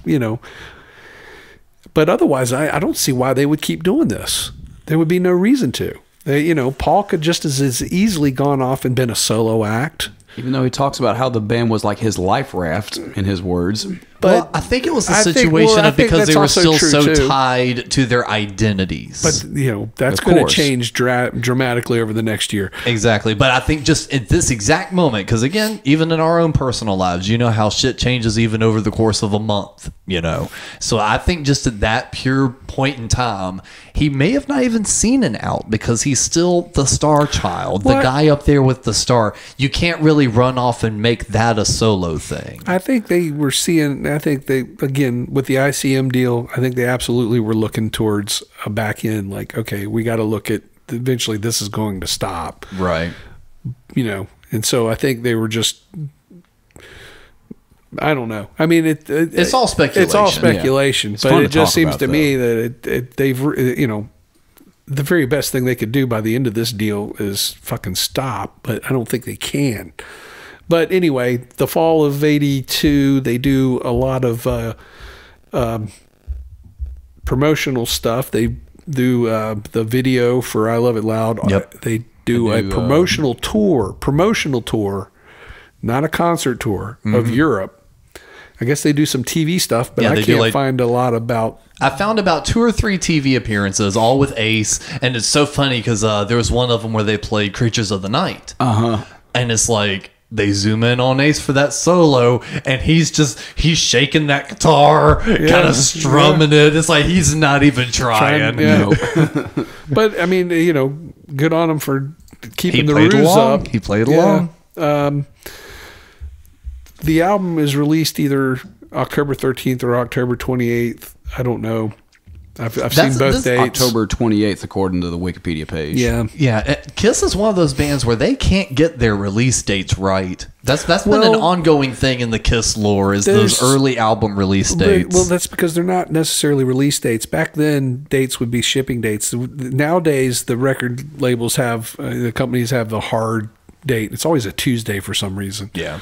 but otherwise, I don't see why they would keep doing this. There would be no reason to. Paul could just as easily gone off and been a solo act. Even though he talks about how the band was like his life raft, in his words. But I think it was a situation of because they were still so tied to their identities. But, that's going to change dramatically over the next year. Exactly. But I think just at this exact moment, because again, even in our own personal lives, how shit changes even over the course of a month, So I think just at that pure point in time, he may have not even seen an out because he's still the star child, the guy up there with the star. You can't really run off and make that a solo thing. I think they were I think they, again, with the ICM deal, I think they absolutely were looking towards a back end, like, okay, we got to look at, eventually this is going to stop. Right. And so I think they were just, I don't know. I mean, it's all speculation. It's all speculation, but it just seems to me that they've, the very best thing they could do by the end of this deal is fucking stop, but I don't think they can. But anyway, the fall of '82, they do a lot of promotional stuff. They do the video for "I Love It Loud." Yep. They do a promotional tour, not a concert tour of Europe. I guess they do some TV stuff, but I can't find a lot about. I found about 2 or 3 TV appearances, all with Ace, and it's so funny because there was one of them where they played "Creatures of the Night," and it's like. they zoom in on Ace for that solo, and he's shaking that guitar, kind of strumming it. It's like he's not even trying. But I mean, good on him for keeping the ruse up. He played along. The album is released either October 13th or October 28th. I don't know. I've seen both dates. October 28th, according to the Wikipedia page. Yeah. Kiss is one of those bands where they can't get their release dates right. That's been an ongoing thing in the Kiss lore, is those early album release dates. Well, that's because they're not necessarily release dates. Back then, dates would be shipping dates. Nowadays, the record labels the companies have the hard date. It's always a Tuesday for some reason. Yeah.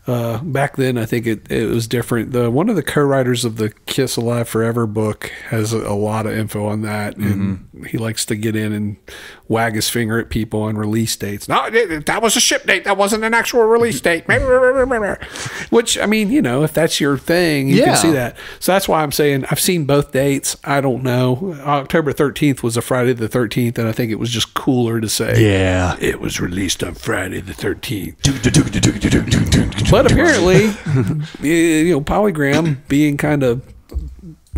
Back then, I think it was different. One of the co-writers of the Kiss Alive Forever book has a lot of info on that, and he likes to get in and wag his finger at people on release dates. No, that was a ship date. That wasn't an actual release date. Which, I mean, if that's your thing, you can see that. So that's why I'm saying I've seen both dates. I don't know. October 13th was a Friday the 13th, and I think it was just cooler to say, it was released on Friday the 13th. But apparently, Polygram, being kind of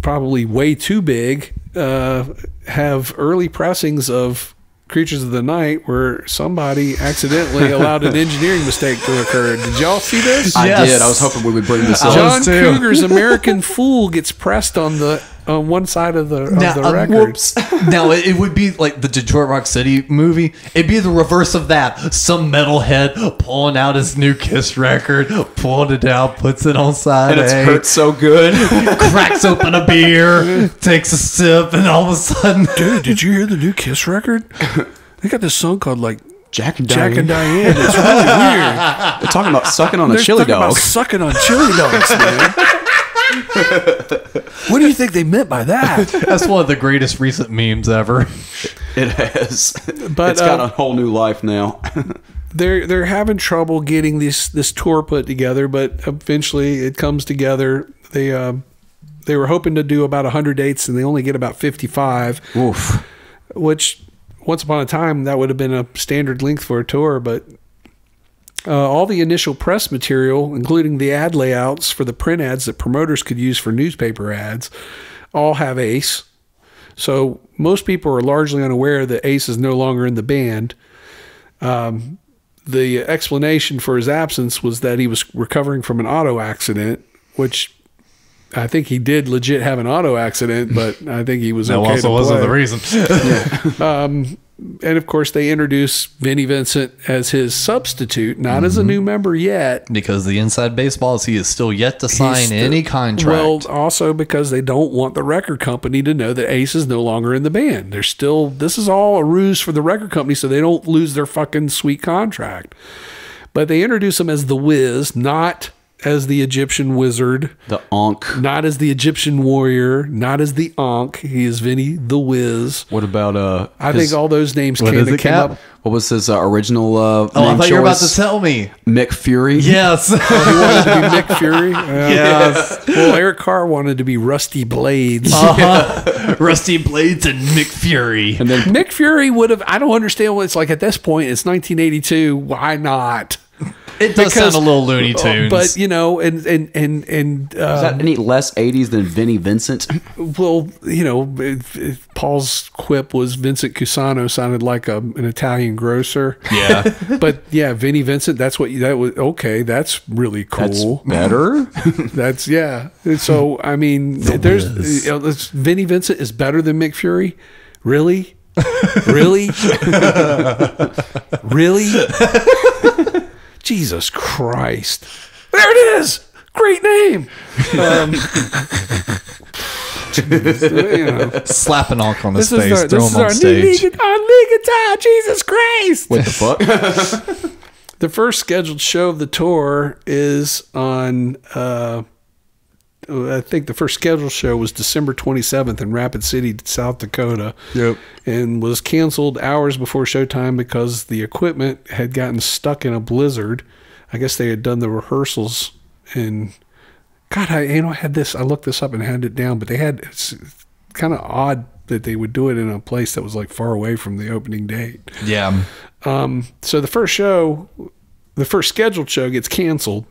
probably way too big, have early pressings of Creatures of the Night where somebody accidentally allowed an engineering mistake to occur. Did y'all see this? I did. I was hoping we would bring this up. John Cougar's American Fool gets pressed on one side of the record. Whoops. Now, it would be like the Detroit Rock City movie. It'd be the reverse of that. Some metalhead pulling out his new Kiss record, pulling it out, puts it on side and A. It hurts so good. Cracks open a beer, takes a sip, and all of a sudden... Dude, did you hear the new Kiss record? They got this song called, Jack and Diane. It's really weird. They're talking about sucking on a chili dog. Sucking on chili dogs, man. What do you think they meant by that? That's one of the greatest recent memes ever. It has. But it's got a whole new life now. They're having trouble getting this tour put together, but eventually it comes together. They were hoping to do about 100 dates, and they only get about 55. Oof. Which, once upon a time, that would have been a standard length for a tour, but all the initial press material, including the ad layouts for the print ads that promoters could use for newspaper ads, all have Ace. So most people are largely unaware that Ace is no longer in the band. The explanation for his absence was that he was recovering from an auto accident, which I think he did legit have an auto accident, but I think he was okay to play. That also wasn't the reason. And of course, they introduce Vinnie Vincent as his substitute, not as a new member yet. Because the inside baseball is he is still yet to sign any contract. Well, also because they don't want the record company to know that Ace is no longer in the band. This is all a ruse for the record company so they don't lose their fucking sweet contract. But they introduce him as the Wiz, not as the Egyptian wizard. The Ankh. Not as the Egyptian warrior. Not as the Ankh. He is Vinny the Wiz. What about... I think all those names came up. What was his original name I thought you were about to choice? tell me. Mick Fury? Yes. He wanted to be Mick Fury? Yes. Well, Eric Carr wanted to be Rusty Blades. Rusty Blades and Mick Fury. And then Mick Fury would have... I don't understand what it's like at this point. It's 1982. Why not? It does sound a little Looney Tunes. But, is that any less 80s than Vinnie Vincent? Well, Paul's quip was Vincent Cusano sounded like an Italian grocer. Yeah. But yeah, Vinnie Vincent, that was okay. That's really cool. That's better. That's So I mean, Vinnie Vincent is better than Mick Fury. Really? Really? Really? Jesus Christ. There it is. Great name. Slap an Ankh on his face, throw him on stage. This is our lead guitar. Jesus Christ. What the fuck? The first scheduled show of the tour is on, I think the first scheduled show was December 27th in Rapid City, South Dakota. Yep. And was canceled hours before showtime because the equipment had gotten stuck in a blizzard. I guess they had done the rehearsals and God, I had this, I looked this up and had it down, but it's kind of odd that they would do it in a place that was like far away from the opening date. Yeah. So the first show the first scheduled show gets canceled.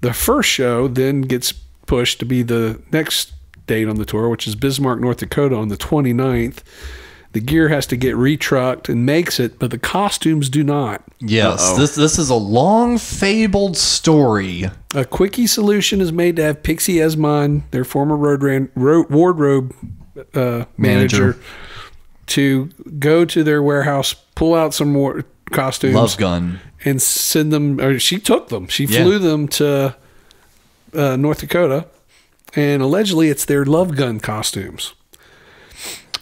The first show then gets pushed to be the next date on the tour, which is Bismarck, North Dakota on the 29th. The gear has to get retrucked and makes it, but the costumes do not. Yes, this is a long fabled story. A quickie solution is made to have Pixie Esmond, their former wardrobe manager, to go to their warehouse, pull out some more costumes, Love Gun, and send them. Or she took them. She flew them to North Dakota, and allegedly it's their Love Gun costumes.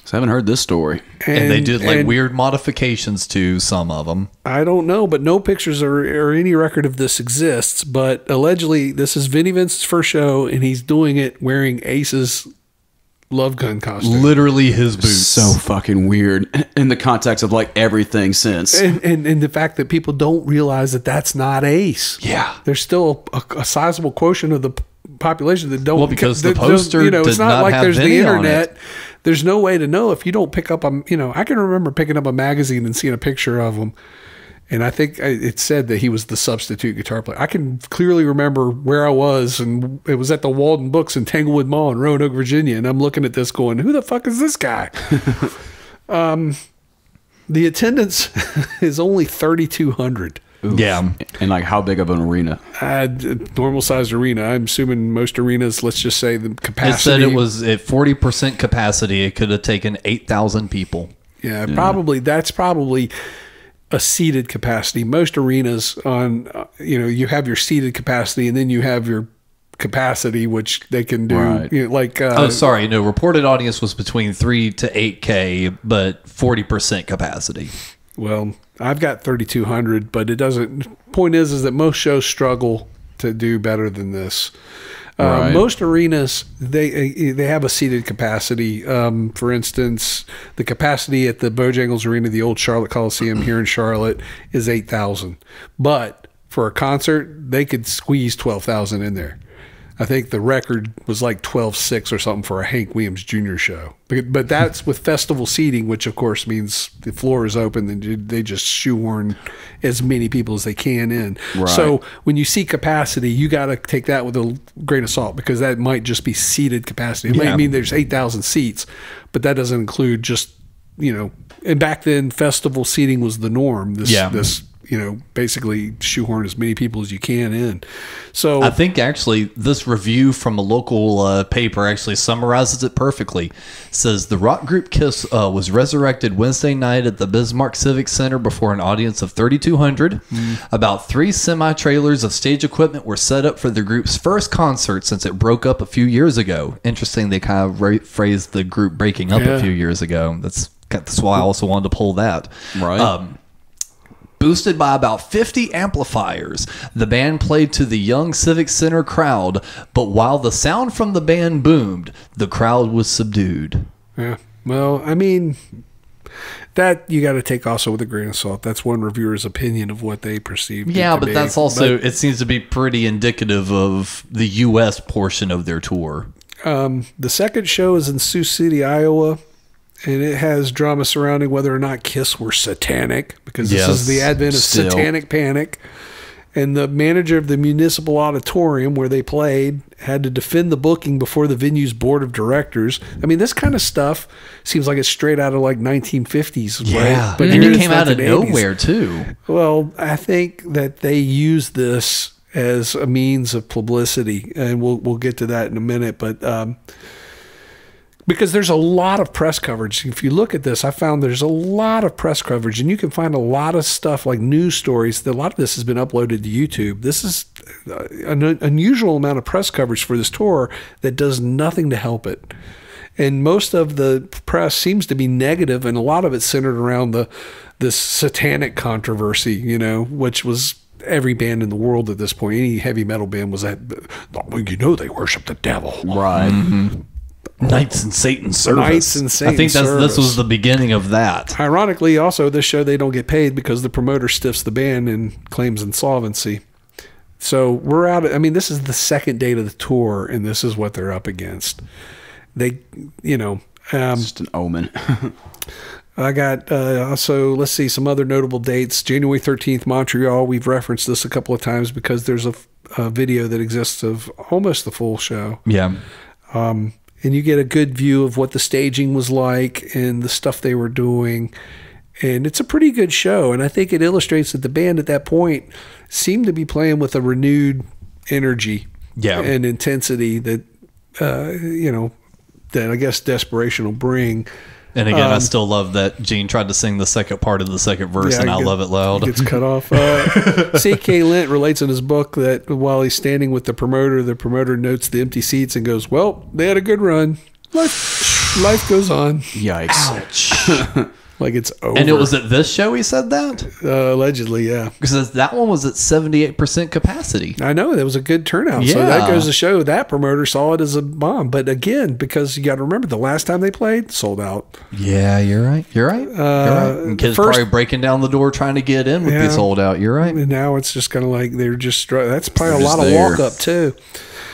So I haven't heard this story. And they did like weird modifications to some of them. I don't know, but no pictures or any record of this exists. But allegedly, this is Vinnie Vince's first show, and he's doing it wearing Ace's Love Gun costume. Literally his boots. So fucking weird in the context of like everything since. And the fact that people don't realize that that's not Ace. Yeah. There's still a sizable quotient of the population that don't. Well, because the poster it's not not like have there's the Vinny on internet. it. There's no way to know if you don't pick up I can remember picking up a magazine and seeing a picture of him. And I think it said that he was the substitute guitar player. I can clearly remember where I was, and it was at the Walden Books in Tanglewood Mall in Roanoke, Virginia. And I'm looking at this going, who the fuck is this guy? The attendance is only 3,200. Oof. Yeah. And like how big of an arena? Normal sized arena. I'm assuming most arenas, let's just say the capacity. It said it was at 40% capacity. It could have taken 8,000 people. Yeah, probably. That's probably a seated capacity. Most arenas you have your seated capacity and then you have your capacity, which they can do. Right. Reported audience was between 3 to 8K, but 40% capacity. Well, I've got 3,200, but it doesn't. Point is that most shows struggle to do better than this. Right. Most arenas they have a seated capacity. For instance, the capacity at the Bojangles Arena, the old Charlotte Coliseum here in Charlotte, is 8,000. But for a concert, they could squeeze 12,000 in there. I think the record was like 12.6 or something for a Hank Williams Jr. show. But that's with festival seating, which of course means the floor is open and they just shoehorn as many people as they can in. Right. So when you see capacity, you got to take that with a grain of salt because that might just be seated capacity. It might mean there's 8,000 seats, but that doesn't include just, and back then festival seating was the norm. This basically shoehorn as many people as you can in. So I think actually this review from a local paper actually summarizes it perfectly. It says the rock group Kiss was resurrected Wednesday night at the Bismarck Civic Center before an audience of 3,200. About 3 semi-trailers of stage equipment were set up for the group's first concert since it broke up a few years ago. Interesting, they kind of phrased the group breaking up a few years ago. That's why I also wanted to pull that. Right. Boosted by about 50 amplifiers, the band played to the young Civic Center crowd, but while the sound from the band boomed, the crowd was subdued. Yeah. Well, I mean, that you got to take also with a grain of salt. That's one reviewer's opinion of what they perceive. Yeah, but that's also, it seems to be pretty indicative of the U.S. portion of their tour. The second show is in Sioux City, Iowa. And it has drama surrounding whether or not Kiss were satanic, because this is the advent of satanic panic. And the manager of the municipal auditorium where they played had to defend the booking before the venue's board of directors. I mean, this kind of stuff seems like it's straight out of like 1950s. Yeah, right? But and it came out of nowhere too. Well, I think that they use this as a means of publicity, and we'll get to that in a minute. But because there's a lot of press coverage. If you look at this, I found there's a lot of press coverage, and you can find a lot of stuff like news stories. A lot of this has been uploaded to YouTube. This is an unusual amount of press coverage for this tour that does nothing to help it. And most of the press seems to be negative, and a lot of it's centered around this satanic controversy, which was every band in the world at this point. Any heavy metal band was that, they worship the devil. Right. Mm-hmm. Knights in Satan's service. Knights in Satan's I think service. this was the beginning of that. Ironically, also, this show they don't get paid because the promoter stiffs the band and claims insolvency. So we're out. This is the second date of the tour, and this is what they're up against. They, it's just an omen. I got also, let's see, some other notable dates. January 13th, Montreal. We've referenced this a couple of times because there's a video that exists of almost the full show. Yeah. And you get a good view of what the staging was like and the stuff they were doing. And it's a pretty good show. And I think it illustrates that the band at that point seemed to be playing with a renewed energy and intensity that, that I guess desperation will bring. And again, I still love that Gene tried to sing the second part of the second verse, and I love it loud. Gets cut off. C.K. Lent relates in his book that while he's standing with the promoter notes the empty seats and goes, "Well, they had a good run. Life goes on." Yikes. Ouch. Like it's over. And it was at this show he said that? Allegedly, yeah. Because that one was at 78% capacity. I know. That was a good turnout. Yeah. So that goes to show that promoter saw it as a bomb. But again, because you got to remember, the last time they played, sold out. Yeah, you're right. You're right. And kids probably breaking down the door trying to get in with this sold out. You're right. And now it's just kind of like they're just, that's probably a lot of walk up too.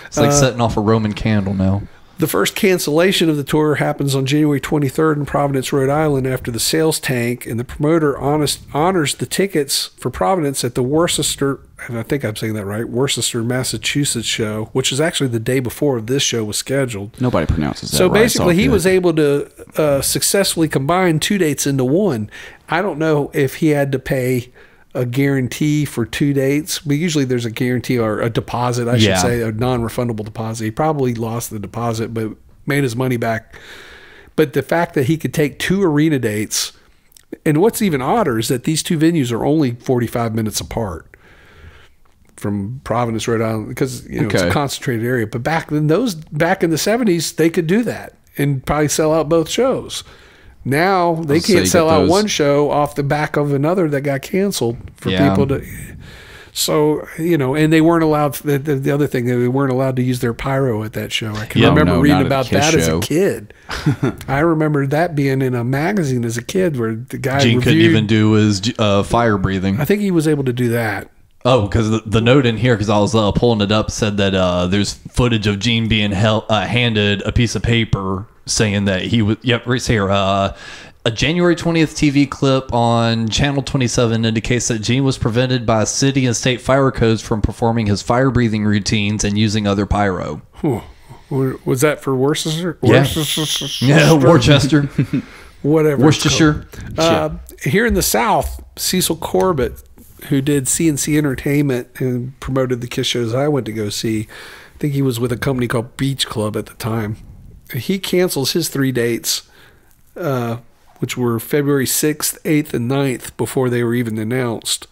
It's like setting off a Roman candle now. The first cancellation of the tour happens on January 23rd in Providence, Rhode Island, after the sales tank, and the promoter honors the tickets for Providence at the Worcester, and I think I'm saying that right, Worcester, Massachusetts show, which is actually the day before this show was scheduled. Nobody pronounces that so right. Basically, he was able to successfully combine 2 dates into one. I don't know if he had to pay a guarantee for 2 dates, but usually there's a guarantee or a deposit, I should say, a non-refundable deposit. He probably lost the deposit, but made his money back. But the fact that he could take 2 arena dates, and what's even odder is that these 2 venues are only 45 minutes apart from Providence, Rhode Island, because it's a concentrated area. But back in the 70s, they could do that and probably sell out both shows. Now they can't sell out one show off the back of another that got canceled for people to. So, and they weren't allowed, the other thing, they weren't allowed to use their pyro at that show. I can remember reading about that as a kid. I remember that being in a magazine as a kid where the guy Gene couldn't even do his fire breathing. I think he was able to do that. Oh, because the note in here, because I was pulling it up, said that there's footage of Gene being handed a piece of paper saying that he was, right here, a January 20th TV clip on Channel 27 indicates that Gene was prevented by city and state fire codes from performing his fire breathing routines and using other pyro. Was that for Worcester? Yeah, Worcester. Whatever. Worcestershire. Here in the South, Cecil Corbett, who did CNC Entertainment and promoted the KISS shows I went to go see, I think he was with a company called Beach Club at the time. He cancels his 3 dates, which were February 6th, 8th, and 9th before they were even announced.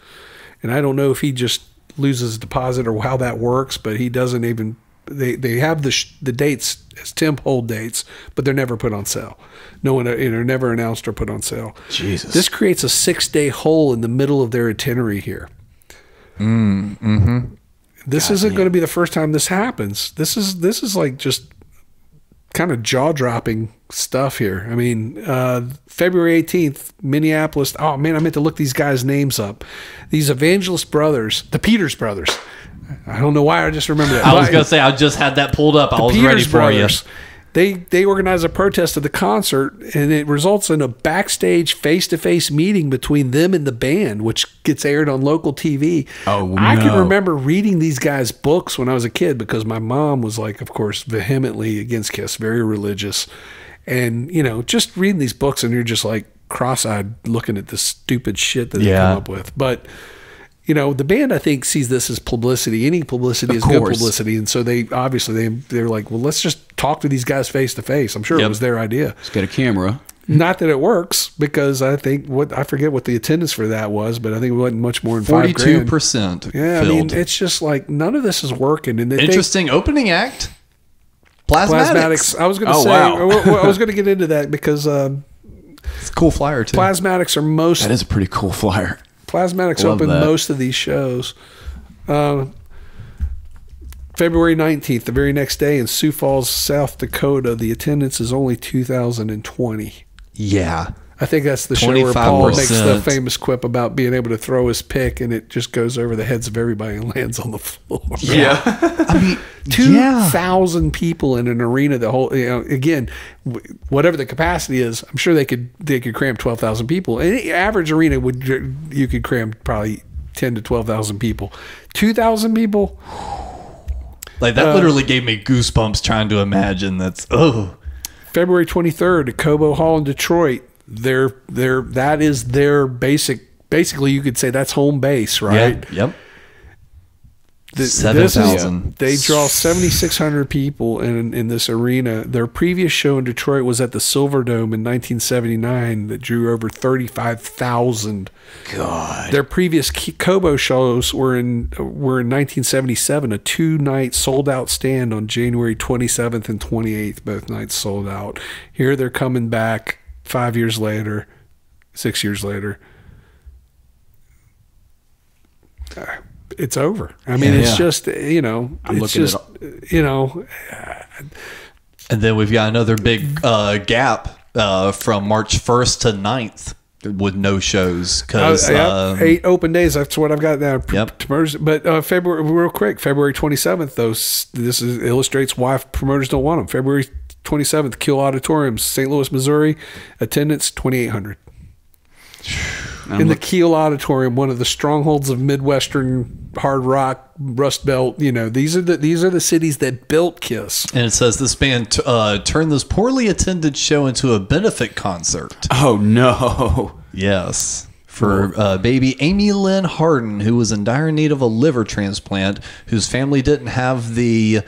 And I don't know if he just loses a deposit or how that works, but he doesn't even, they have the dates as temp hold dates, but they're never put on sale. No one, never announced or put on sale. Jesus. This creates a 6-day hole in the middle of their itinerary here. This isn't going to be the first time this happens. This is like just kind of jaw-dropping stuff here. I mean, February 18th, Minneapolis. Oh, man, I meant to look these guys' names up. These Evangelist brothers, the Peters brothers. I don't know why I just remember that. I was going to say, I just had that pulled up. I was ready for you. They organize a protest at the concert, and it results in a backstage face-to-face meeting between them and the band, which gets aired on local TV. I can remember reading these guys' books when I was a kid because my mom was, like, of course, vehemently against KISS, very religious. And, just reading these books, and you're just, like, cross-eyed looking at this stupid shit that they come up with. But the band, I think, sees this as publicity. Any publicity is good publicity. And so they're like, well, let's just talk to these guys face to face. I'm sure it was their idea. Just get a camera. Not that it works, because I think I forget what the attendance for that was, but I think it wasn't much more than 42%. Yeah, filled. I mean, it's just like none of this is working. And interesting opening act. Plasmatics. I was going to say, I was going to get into that because it's a cool flyer too. Plasmatics are most. That is a pretty cool flyer. Plasmatics open most of these shows. February 19th, the very next day in Sioux Falls, South Dakota, the attendance is only 2,020. Yeah. I think that's the show where Paul 25%. makes the famous quip about being able to throw his pick and it just goes over the heads of everybody and lands on the floor. Yeah. I mean, 2,000 people in an arena. The whole, again, whatever the capacity is, I'm sure they could cram 12,000 people. Any average arena you could cram probably 10 to 12,000 people. 2,000 people. Like that literally gave me goosebumps trying to imagine. February 23rd at Cobo Hall in Detroit. That is their basically you could say that's home base, right? Yeah, yep. 7,000. They draw 7,600 people in this arena. Their previous show in Detroit was at the Silverdome in 1979 that drew over 35,000. God. Their previous Cobo shows were in 1977, a 2-night sold-out stand on January 27th and 28th. Both nights sold out. Here they're coming back 5 years later, 6 years later. It's over. I mean, it's just, I'm looking just, and then we've got another big gap from March 1st to 9th with no shows. Because 8 open days. That's what I've got now. Yep. But February, real quick, February 27th, though, illustrates why promoters don't want them. February 27th, Kiel Auditorium, St. Louis, Missouri. Attendance, 2,800. In the Kiel Auditorium, one of the strongholds of Midwestern hard rock, Rust Belt. These are the cities that built Kiss. And it says this band turned this poorly attended show into a benefit concert. Oh no! Yes, for baby Amy Lynn Harden, who was in dire need of a liver transplant, whose family didn't have the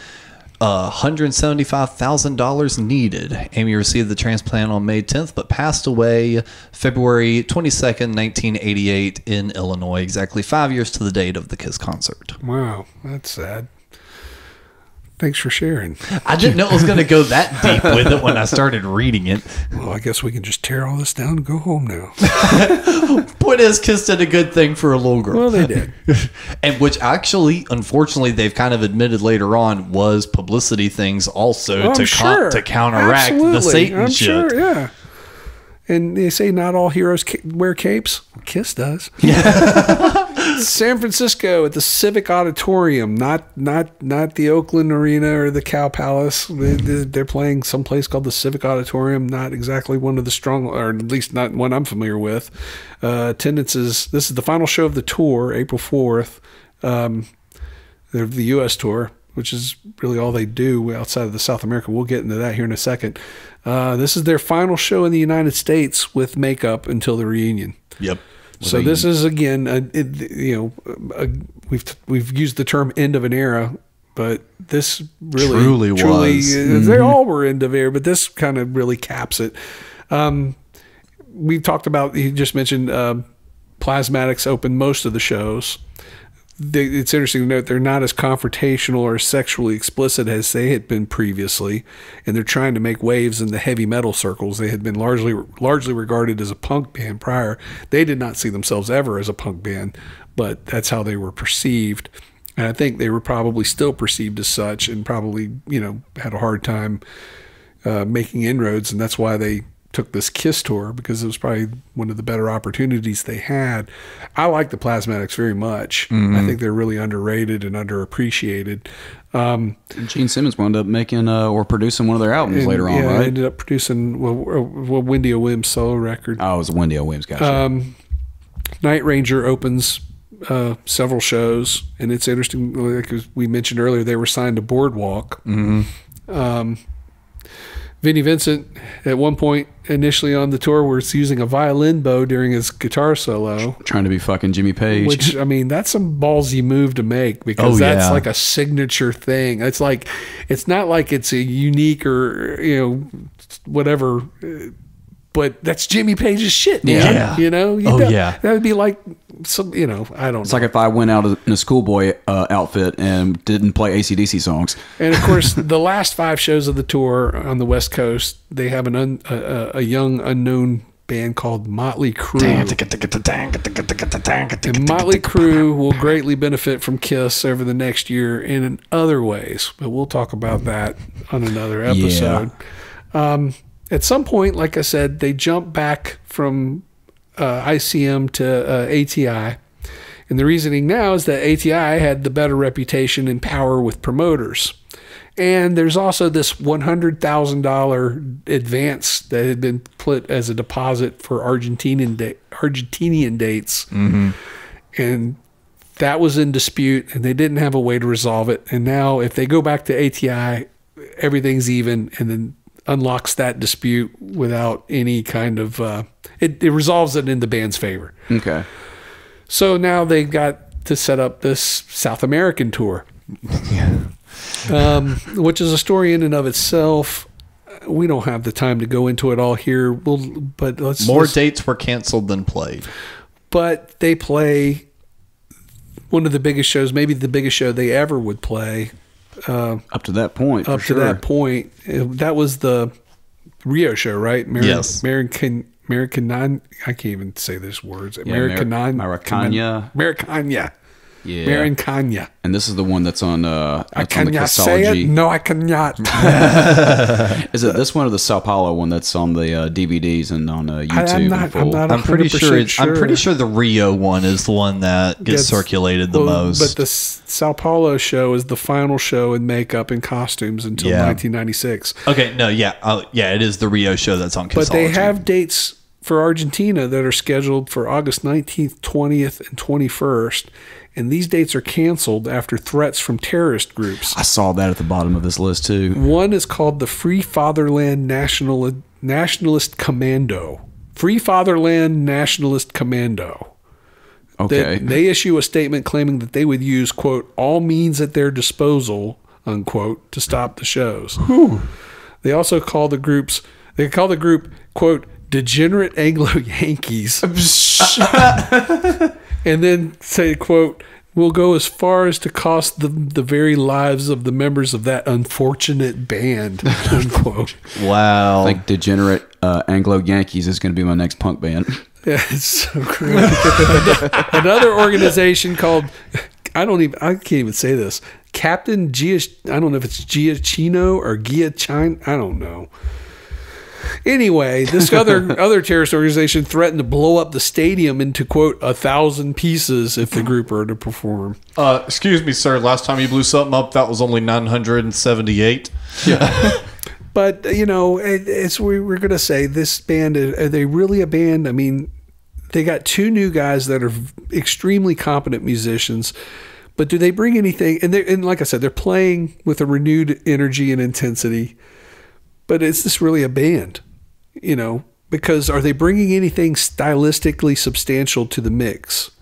$175,000 needed. Amy received the transplant on May 10th, but passed away February 22nd, 1988 in Illinois, exactly 5 years to the date of the Kiss concert. Wow, that's sad. Thanks for sharing. I didn't know it was going to go that deep with it when I started reading it. Well, I guess we can just tear all this down and go home now. Point is, Kiss did a good thing for a little girl. Well, they did. And which actually, unfortunately, they've kind of admitted later on was publicity things also to counteract the Satan shit. Sure, yeah. And they say not all heroes wear capes. Kiss does. San Francisco at the Civic Auditorium, not the Oakland Arena or the Cow Palace. They're playing someplace called the Civic Auditorium. Not exactly one of the strong, or at least not one I'm familiar with. This is the final show of the tour, April 4th. The U.S. tour, which is really all they do outside of the South America. We'll get into that here in a second. This is their final show in the United States with makeup until the reunion. Yep. So this is again, we've used the term "end of an era," but this truly was. They all were end of era, but this kind of really caps it. We've talked about. You just mentioned Plasmatics opened most of the shows. It's interesting to note they're not as confrontational or sexually explicit as they had been previously, and they're trying to make waves in the heavy metal circles. They had been largely regarded as a punk band prior. They did not see themselves ever as a punk band, but that's how they were perceived. And I think they were probably still perceived as such, and probably had a hard time making inroads, and that's why they took this Kiss tour, because it was probably one of the better opportunities they had. I like the Plasmatics very much. I think they're really underrated and underappreciated. Gene Simmons wound up making or producing one of their albums later on, right? Ended up producing Wendy O. Williams solo record. Oh, it was a Wendy O. Williams, gotcha. Night Ranger opens several shows, and it's interesting, like we mentioned earlier, they were signed to Boardwalk. Vinnie Vincent, at one point initially on the tour, was using a violin bow during his guitar solo. Trying to be fucking Jimmy Page. Which, I mean, that's some ballsy move to make, because that's like a signature thing. It's like, it's not like it's a unique or, whatever, but that's Jimmy Page's shit. Yeah. That would be like some, I don't know. It's like if I went out in a schoolboy outfit and didn't play AC/DC songs. And of course, the last 5 shows of the tour on the West Coast, they have a young unknown band called Motley Crue. And Motley Crue will greatly benefit from Kiss over the next year and in other ways, but we'll talk about that on another episode. at some point, like I said, they jumped back from ICM to ATI. And the reasoning now is that ATI had the better reputation and power with promoters. And there's also this $100,000 advance that had been put as a deposit for Argentinian dates. Mm-hmm. And that was in dispute, and they didn't have a way to resolve it. And now if they go back to ATI, everything's even, and then unlocks that dispute without any kind of... it resolves it in the band's favor. Okay. So now they've got to set up this South American tour. Yeah. Which is a story in and of itself. We don't have the time to go into it all here. But More dates were canceled than played. But they play one of the biggest shows, maybe the biggest show they ever would play. Up to that point. That point. That was the Rio show, right? Yes. American I can't even say these words. Maracana. Yeah. Maracana. And this is the one that's on I on the cannot say it. No, I cannot. Is it this one or the Sao Paulo one that's on the DVDs and on YouTube? I'm pretty sure. sure. I'm pretty sure the Rio one is the one that gets circulated the most. But the Sao Paulo show is the final show in makeup and costumes until 1996. Okay, no, it is the Rio show that's on Kissology. But they have dates for Argentina that are scheduled for August 19th, 20th, and 21st. And these dates are canceled after threats from terrorist groups. I saw that at the bottom of this list, too. One is called the Free Fatherland Nationalist Commando. Free Fatherland Nationalist Commando. Okay. They issue a statement claiming that they would use, quote, all means at their disposal, unquote, to stop the shows. Whew. They also call the group, quote, degenerate Anglo-Yankees. And then say, quote, we'll go as far as to cost the very lives of the members of that unfortunate band, unquote. Wow. I think degenerate Anglo-Yankees is going to be my next punk band. Yeah, it's so crazy. Another organization called, I can't even say this, Captain I don't know if it's Giacchino or Giacchino, I don't know. Anyway, this other terrorist organization threatened to blow up the stadium into, quote, 1,000 pieces if the group were to perform. Excuse me, sir. Last time you blew something up, that was only 978. Yeah. But, we're going to say this band, are they really a band? I mean, they got two new guys that are extremely competent musicians. But do they bring anything? And like I said, they're playing with a renewed energy and intensity. But is this really a band? Because are they bringing anything stylistically substantial to the mix?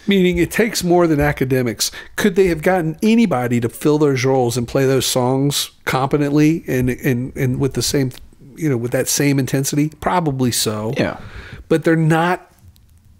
Meaning it takes more than academics. Could they have gotten anybody to fill those roles and play those songs competently and with the same, with that same intensity? Probably so. Yeah. But they're not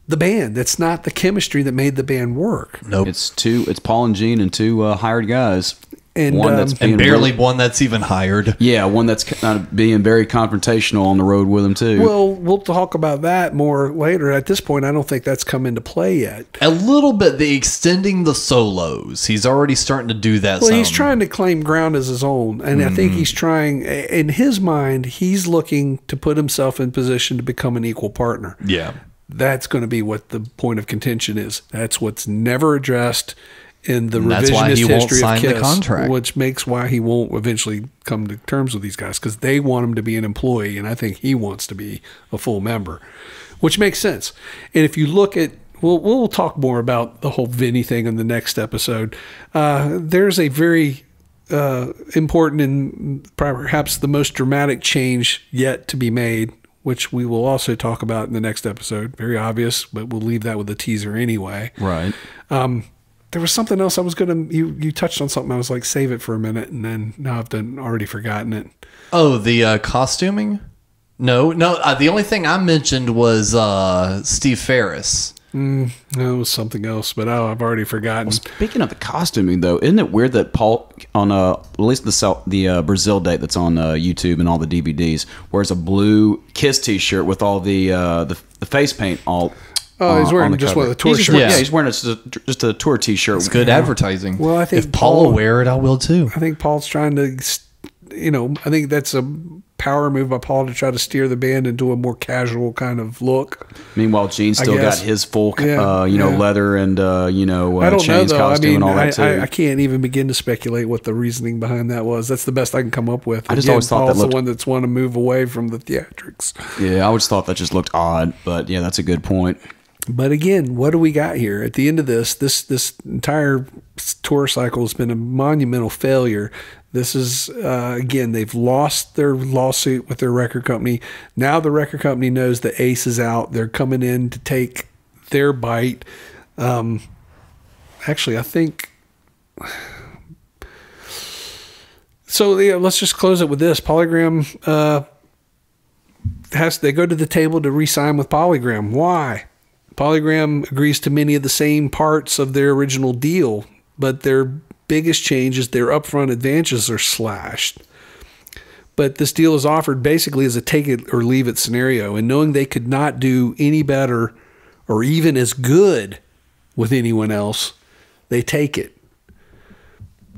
the band. That's not the chemistry that made the band work. Nope. It's Paul and Gene and two hired guys. And one that's barely one that's even hired. Yeah, one that's not being very confrontational on the road with them too. Well, we'll talk about that more later. At this point, I don't think that's come into play yet. A little bit, the extending the solos. He's already starting to do that. Well, he's trying to claim ground as his own, and I think he's trying. In his mind, he's looking to put himself in position to become an equal partner. Yeah, that's going to be what the point of contention is. That's what's never addressed in the revisionist history of Kiss, the contract. Which makes why he won't eventually come to terms with these guys, because they want him to be an employee, and I think he wants to be a full member, which makes sense. And if you look at, we'll talk more about the whole Vinny thing in the next episode. There's a very important and perhaps the most dramatic change yet to be made, which we will also talk about in the next episode. Very obvious, but we'll leave that with a teaser anyway. Right. There was something else I was going to, you touched on something. I was like, save it for a minute. And then now I've already forgotten it. Oh, the costuming? No. The only thing I mentioned was Steve Ferris. No, it was something else, but I've already forgotten. Well, speaking of the costuming, though, isn't it weird that Paul, on at least the Brazil date that's on YouTube and all the DVDs, wears a blue Kiss T-shirt with all the face paint all. Oh, he's wearing just one of the tour shirts. Yeah, he's wearing just a tour T-shirt. It's good advertising. Well, I think if Paul will wear it, I will too. I think Paul's trying to, I think that's a power move by Paul to try to steer the band into a more casual kind of look. Meanwhile, Gene still got his full, leather and chains know, costume and all that too. I can't even begin to speculate what the reasoning behind that was. That's the best I can come up with. I just always thought Paul's that looked, the one that's want to move away from the theatrics. Yeah, I always thought that just looked odd, but yeah, that's a good point. But again, what do we got here? At the end of this entire tour cycle has been a monumental failure. This is, again, they've lost their lawsuit with their record company. Now the record company knows that Ace is out. They're coming in to take their bite. Actually, I think... So yeah, let's just close it with this. Polygram, they go to the table to re-sign with Polygram. Why? Polygram agrees to many of the same parts of their original deal, but their biggest change is their upfront advances are slashed. But this deal is offered basically as a take it or leave it scenario, and knowing they could not do any better or even as good with anyone else, they take it.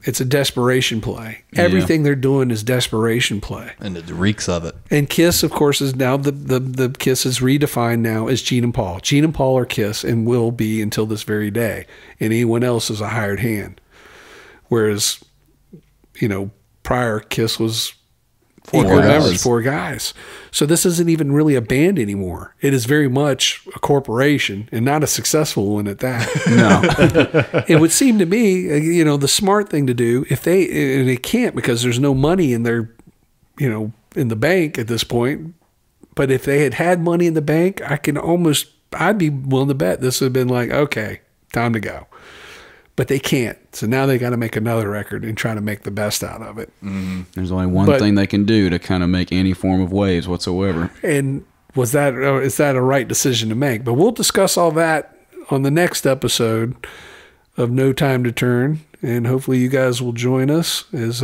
It's a desperation play. Yeah. Everything they're doing is desperation play. And it reeks of it. And Kiss, of course, is now the Kiss is redefined now as Gene and Paul. Gene and Paul are Kiss and will be until this very day. And anyone else is a hired hand. Whereas, prior Kiss was four guys. So this isn't even really a band anymore. It is very much a corporation, and not a successful one at that. No. It would seem to me, the smart thing to do, and they can't because there's no money in their, in the bank at this point. But if they had money in the bank, I'd be willing to bet this would have been like, okay, time to go. But they can't. So now they got to make another record and try to make the best out of it. Mm-hmm. There's only one thing they can do to kind of make any form of waves whatsoever. And is that a right decision to make? But we'll discuss all that on the next episode of No Time to Turn. And hopefully you guys will join us as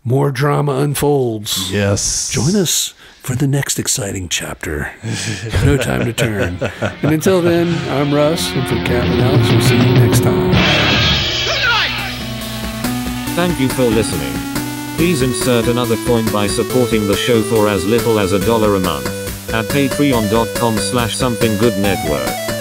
more drama unfolds. Yes. Join us for the next exciting chapter. No Time to Turn. And until then, I'm Russ, and for Captain Alex, we'll see you next time. Thank you for listening. Please insert another coin by supporting the show for as little as $1 a month at patreon.com/somethinggoodnetwork.